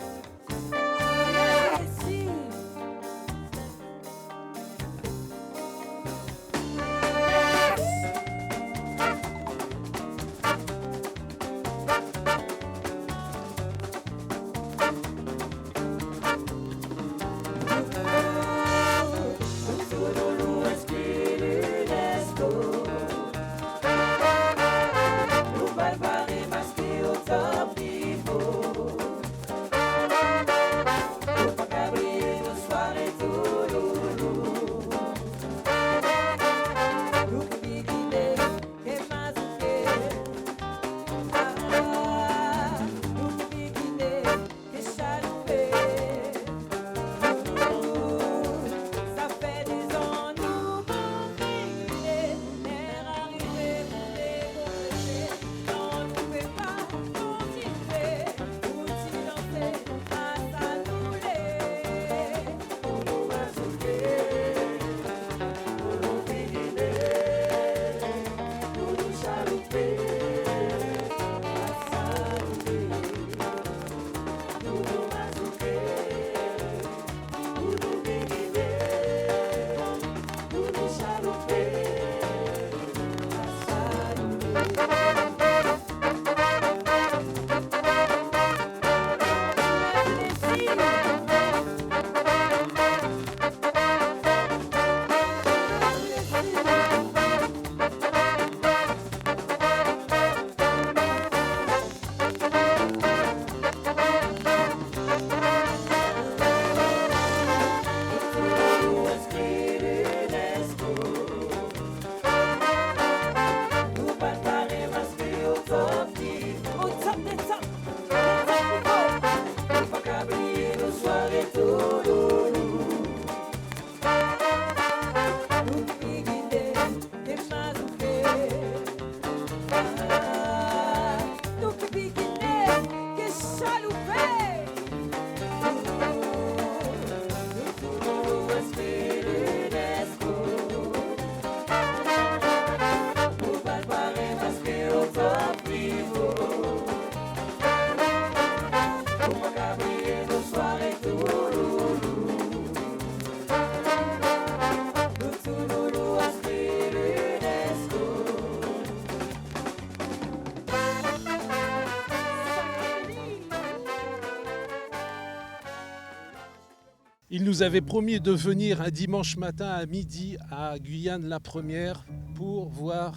Il nous avait promis de venir un dimanche matin à midi à Guyane la Première pour voir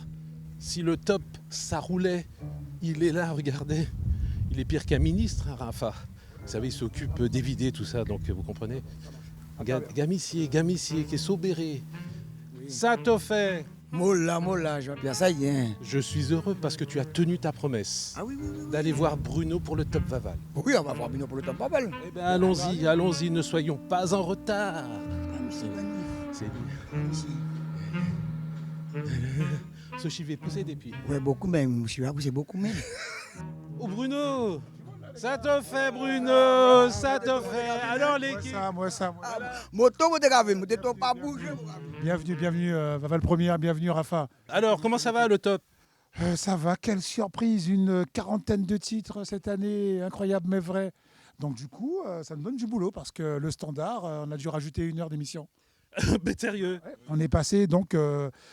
si le top ça roulait. Il est là, regardez. Il est pire qu'un ministre, hein, Rafa. Vous savez, il s'occupe d'évider tout ça, donc vous comprenez. Gamissier, qui est sobéré. Ça te fait. Molla, Jean-Pierre, ça y est. Je suis heureux parce que tu as tenu ta promesse d'aller voir Bruno pour le Top Vaval. Oui, on va voir Bruno pour le Top Vaval. Eh bien, allons-y, ne soyons pas en retard. C'est lui. Ce chivet poussé des pieds. Oui, beaucoup même. Je suis là, c'est beaucoup même. Oh, Bruno! Ça te fait, Bruno, ça te fait. Alors l'équipe. Moi. Moto, moto, pas bouger. Bienvenue, Vaval Première, bienvenue, Rafa. Alors, comment ça va le top? Ça va, quelle surprise, une quarantaine de titres cette année, incroyable mais vrai. Donc du coup, ça me donne du boulot parce que le standard, on a dû rajouter 1 heure d'émission. Mais sérieux. Ouais, on est passé donc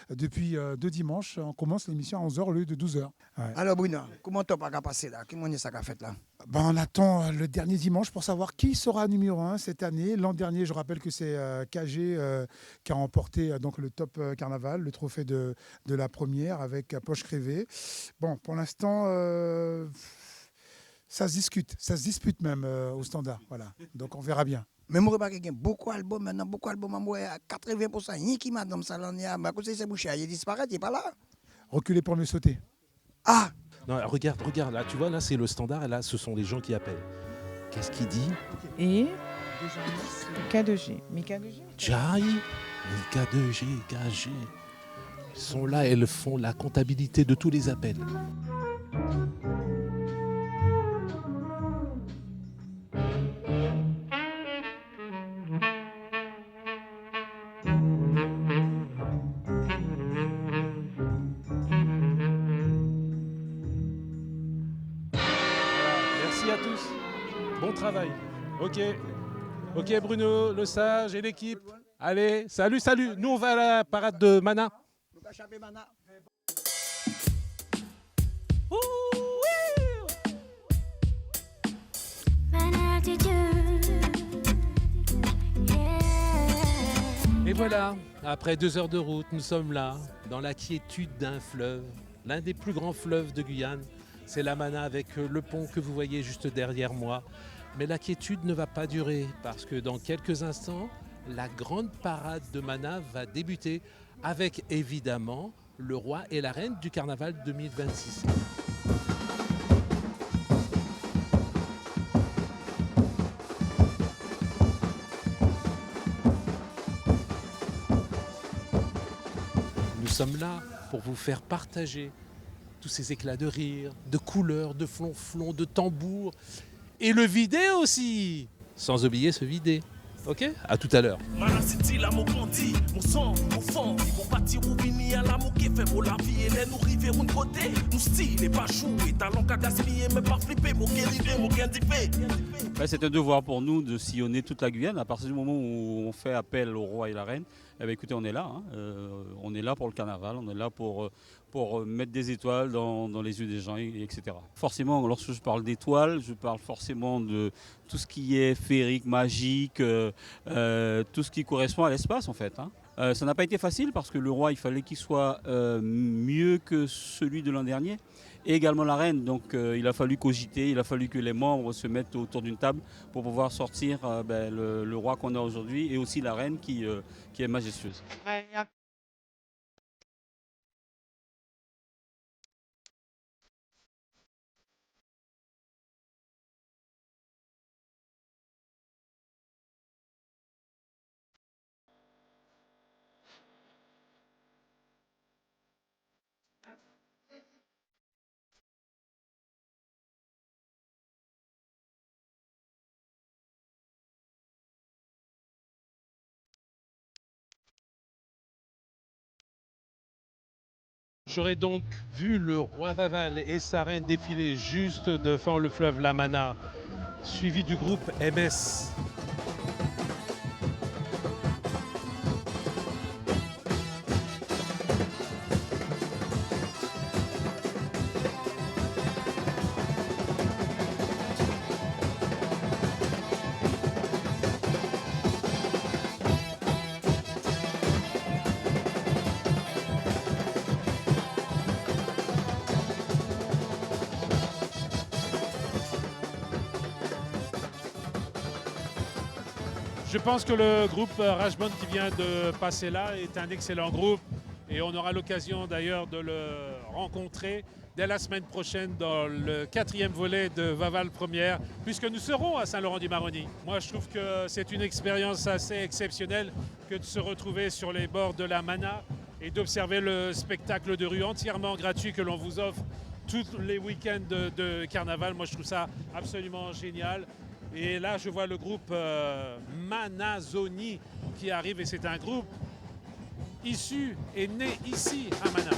depuis 2 dimanches, on commence l'émission à 11h au lieu de 12h. Ouais. Alors Bruno, comment t'as pas passé là? Comment est-ce qu'a fait là? On attend le dernier dimanche pour savoir qui sera numéro 1 cette année. L'an dernier, je rappelle que c'est KG qui a remporté donc le Top Carnaval, le trophée de la première avec Poche Crevée. Bon, pour l'instant, ça se dispute même au standard. Voilà. Donc on verra bien. Mais moi, je remarque qu'il y a beaucoup d'albums maintenant, beaucoup d'albums à 80%. Il y a qui madame Salania, mais à cause de ses bouchées, il disparaît, il n'est pas là. Reculer pour mieux sauter. Ah! Non, regarde, là, tu vois, là, c'est le standard, et là, ce sont les gens qui appellent. Qu'est-ce qu'il dit? Et K2G. Mika 2G? Jai, Mika 2G, KG. Ils sont là, elles font la comptabilité de tous les appels. Merci à tous. Bon travail. Ok Bruno, le sage et l'équipe. Allez, salut. Nous on va à la parade de Mana. Et voilà, après 2 heures de route, nous sommes là, dans la quiétude d'un fleuve, l'un des plus grands fleuves de Guyane. C'est la Mana avec le pont que vous voyez juste derrière moi. Mais la quiétude ne va pas durer parce que dans quelques instants, la grande parade de Mana va débuter avec évidemment le roi et la reine du carnaval 2026. Nous sommes là pour vous faire partager tous ces éclats de rire, de couleurs, de flonflons, de tambours et le vider aussi, sans oublier se vider. Ok? À tout à l'heure. Mana City, la grandi, mon sang, mon fond, mon parti ou vini à la qui fait pour la vie et les nous river un côté, nous style et pas jouer, talent qu'à gaspiller, mais pas flipper, mon guérivé, mon guindipé. C'est un devoir pour nous de sillonner toute la Guyane. À partir du moment où on fait appel au roi et la reine, eh bien, écoutez, on est là. On est là pour le carnaval, on est là pour mettre des étoiles dans les yeux des gens, etc. Forcément, lorsque je parle d'étoiles, je parle forcément de tout ce qui est féerique, magique, tout ce qui correspond à l'espace en fait. Ça n'a pas été facile parce que le roi, il fallait qu'il soit mieux que celui de l'an dernier. Et également la reine, donc il a fallu cogiter, il a fallu que les membres se mettent autour d'une table pour pouvoir sortir le roi qu'on a aujourd'hui et aussi la reine qui est majestueuse. J'aurais donc vu le roi Vaval et sa reine défiler juste devant le fleuve La Mana, suivi du groupe MS. Je pense que le groupe Rajband qui vient de passer là est un excellent groupe et on aura l'occasion d'ailleurs de le rencontrer dès la semaine prochaine dans le 4e volet de Vaval Première, puisque nous serons à Saint-Laurent-du-Maroni. Moi, je trouve que c'est une expérience assez exceptionnelle que de se retrouver sur les bords de la Mana et d'observer le spectacle de rue entièrement gratuit que l'on vous offre tous les week-ends de carnaval. Moi, je trouve ça absolument génial. Et là, je vois le groupe Manazoni qui arrive et c'est un groupe issu et né ici à Mana.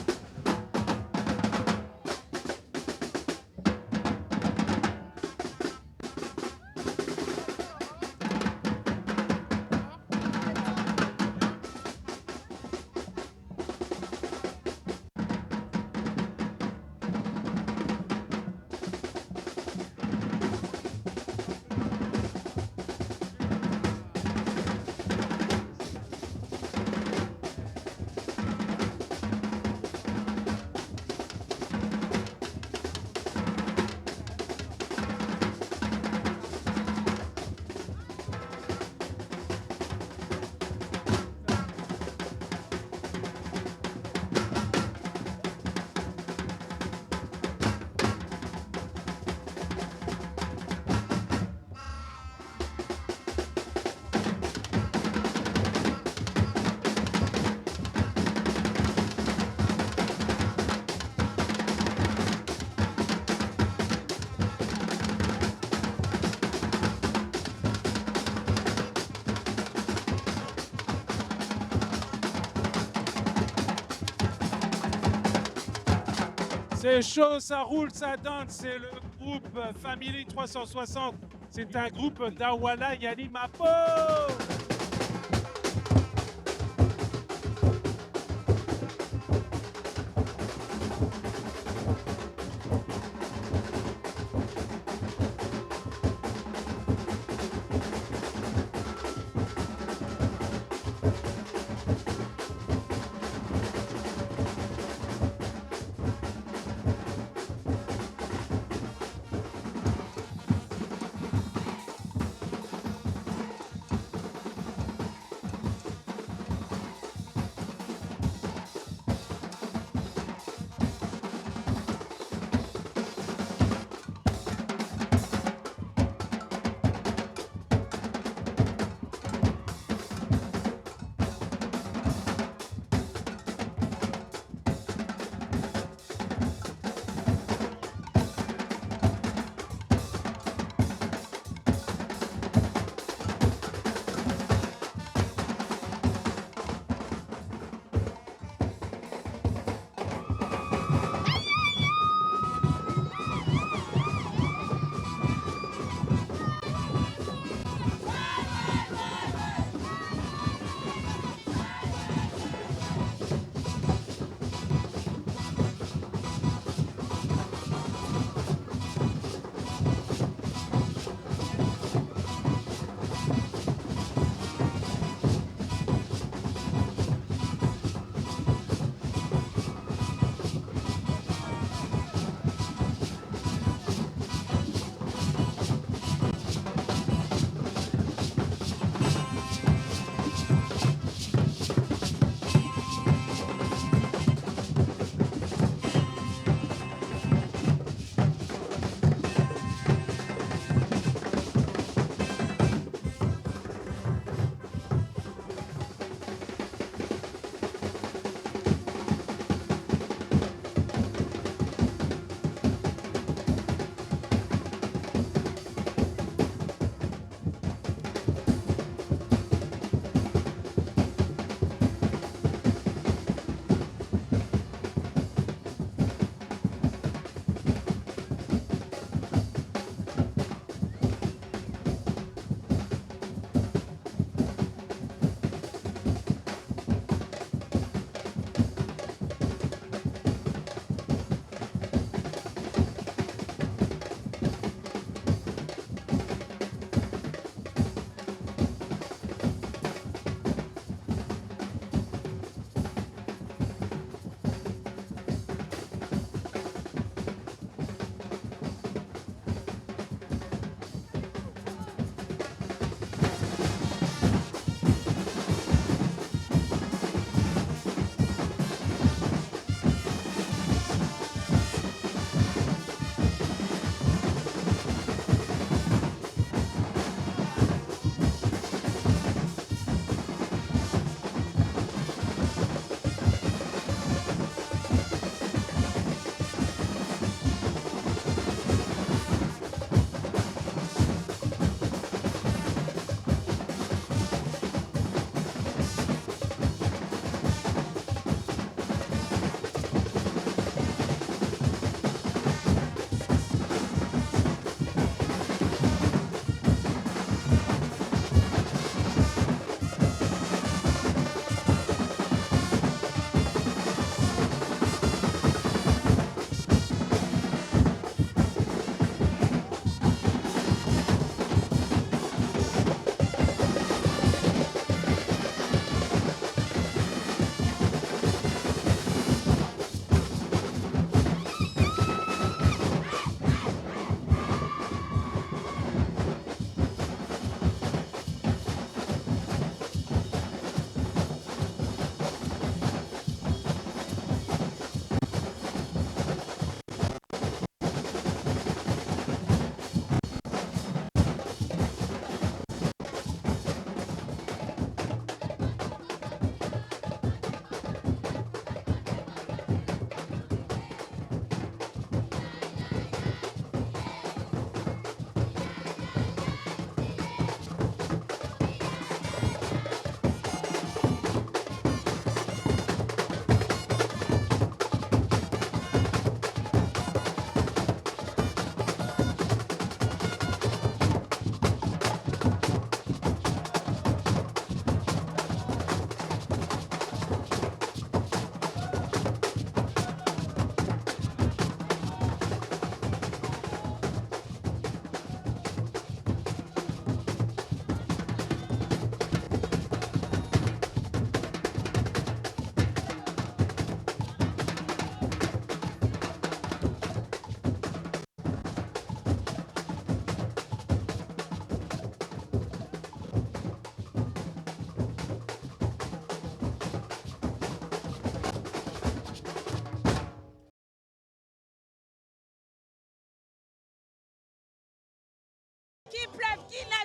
C'est chaud, ça roule, ça danse, c'est le groupe Family 360. C'est un groupe d'Awala Yalimapo.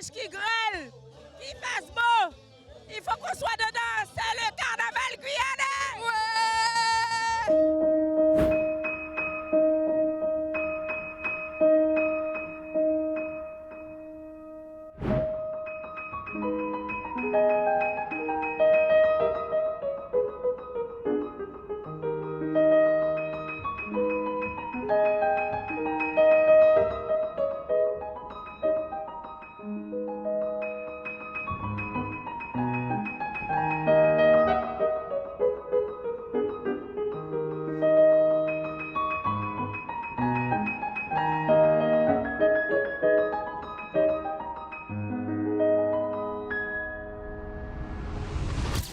nuages qui grêlent, qui fasse beau. Il faut qu'on soit dedans. C'est le carnaval guyanais.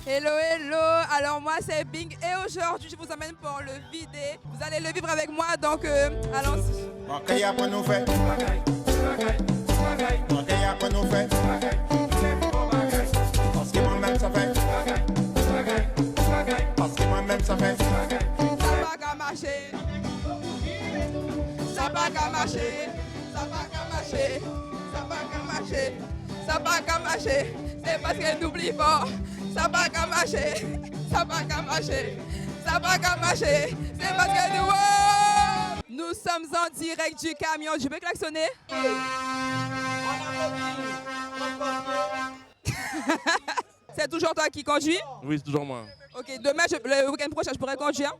Hello, hello, alors moi c'est Bing et aujourd'hui je vous amène pour le vidé. Vous allez le vivre avec moi donc allons-y. Parce que moi-même ça fait. Parce que moi-même ça fait. Ça va qu'à marcher. Ça va qu'à marcher. Ça va qu'à marcher. Ça va qu'à marcher. Ça va qu'à marcher. C'est parce que n'oublie pas. Ça va qu'à marcher. Ça va qu'à marcher. Ça va qu'à marcher. C'est parce que nous sommes en direct du camion. Je peux klaxonner? C'est toujours toi qui conduis? Oui, c'est toujours moi. Ok, demain, le week-end prochain, je pourrais conduire?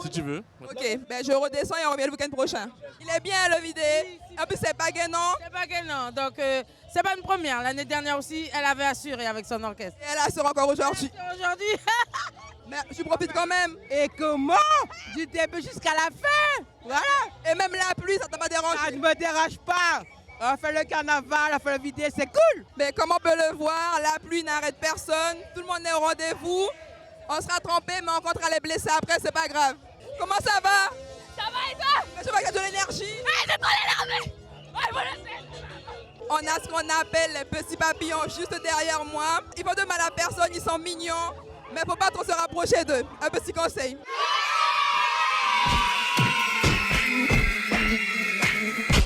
Si tu veux. Ok, ben je redescends et on revient le week-end prochain. Il est bien le vidé. En plus, c'est pas gagnant. C'est pas gagnant, donc c'est pas une première. L'année dernière aussi, elle avait assuré avec son orchestre. Et elle assure encore aujourd'hui. Aujourd'hui. Mais je profite quand même. Et comment? Du début jusqu'à la fin. Voilà. Et même la pluie, ça t'a pas dérangé? Ça ne me dérange pas. On fait le carnaval, on fait le vidé, c'est cool. Mais comme on peut le voir, la pluie n'arrête personne. Tout le monde est au rendez-vous. On sera trempé, mais on comptera les blessés après, c'est pas grave. Comment ça va? Ça va et toi? Mais je vois qu'il y a de l'énergie. Hey, c'est trop énervé. On a ce qu'on appelle les petits papillons juste derrière moi. Ils font de mal à personne, ils sont mignons. Mais faut pas trop se rapprocher d'eux. Un petit conseil.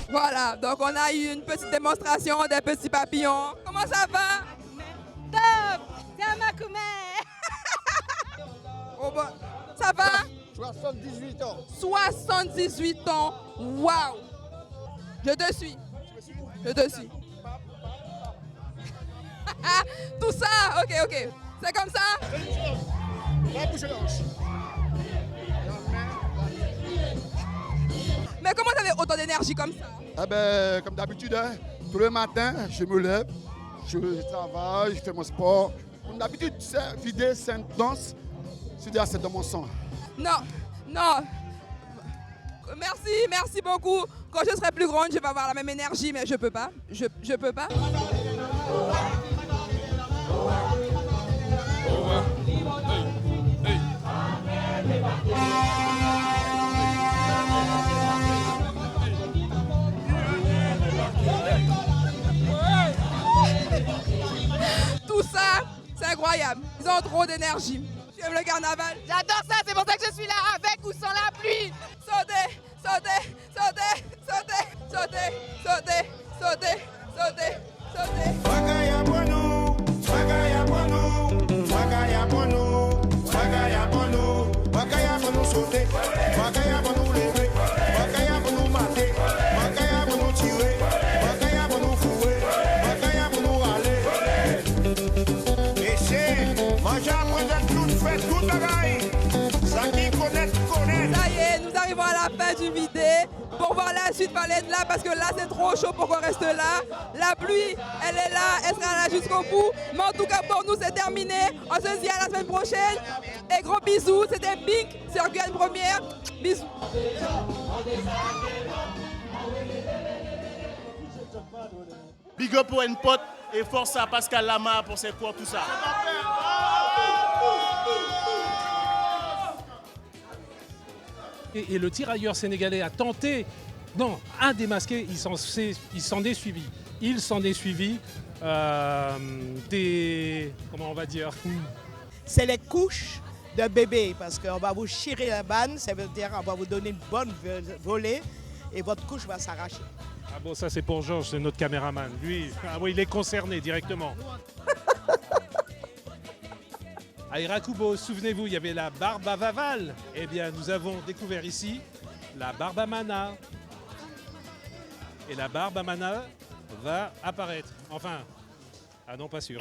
Voilà, donc on a eu une petite démonstration des petits papillons. Comment ça va? Top! C'est ma coumère. Oh bah, ça va? 78 ans. 78 ans. Waouh! Je te suis. Je te suis. Tout ça, ok. C'est comme ça? Mais comment vous avez autant d'énergie comme ça? Ah ben, comme d'habitude, hein, tous les matins, je me lève, je travaille, je fais mon sport. Comme d'habitude, c'est vidé, c'est une danse. C'est dans mon sang. Non. Merci beaucoup. Quand je serai plus grande, je vais avoir la même énergie, mais je peux pas. Je peux pas. Tout ça, c'est incroyable. Ils ont trop d'énergie. Tu aimes le carnaval? J'adore ça, c'est pour ça que je suis là, avec ou sans la pluie. Sautez, sautez, sautez, sautez, sautez, sautez, sautez, sautez, sautez. Bagaya bono, bagaya bono, bagaya bono, bagaya bono, bagaya bono sauter, bagaya bono lever, bagaya bono mater, bagaya bono tirer, bagaya bono fouer, bagaya bono râler. Et c'est, moi j'apprends tout fait, tout bagaille. Ça qui connaît, connaît. Ça y est, nous arrivons à la fin du vidé. Pour voir la suite, fallait être là parce que là c'est trop chaud pour qu'on reste là. La pluie, elle est là, elle sera là jusqu'au bout. Mais en tout cas pour nous c'est terminé. On se dit à la semaine prochaine. Et gros bisous, c'était Bing sur Guyane Première. Bisous. Big up pour une pote et force à Pascal Lama pour ses cours, tout ça. Et le tirailleur sénégalais a tenté, non, un démasqué, il s'en est suivi. Il s'en est suivi des, comment on va dire? C'est les couches de bébé, parce qu'on va vous chirer la banne, ça veut dire qu'on va vous donner une bonne volée et votre couche va s'arracher. Ah bon, ça c'est pour Georges, c'est notre caméraman. Lui, ah oui, il est concerné directement. À Irakubo, souvenez-vous, il y avait la barbe à Vaval. Eh bien, nous avons découvert ici la barbe à Mana. Et la barbe à Mana va apparaître. Enfin, ah non, pas sûr.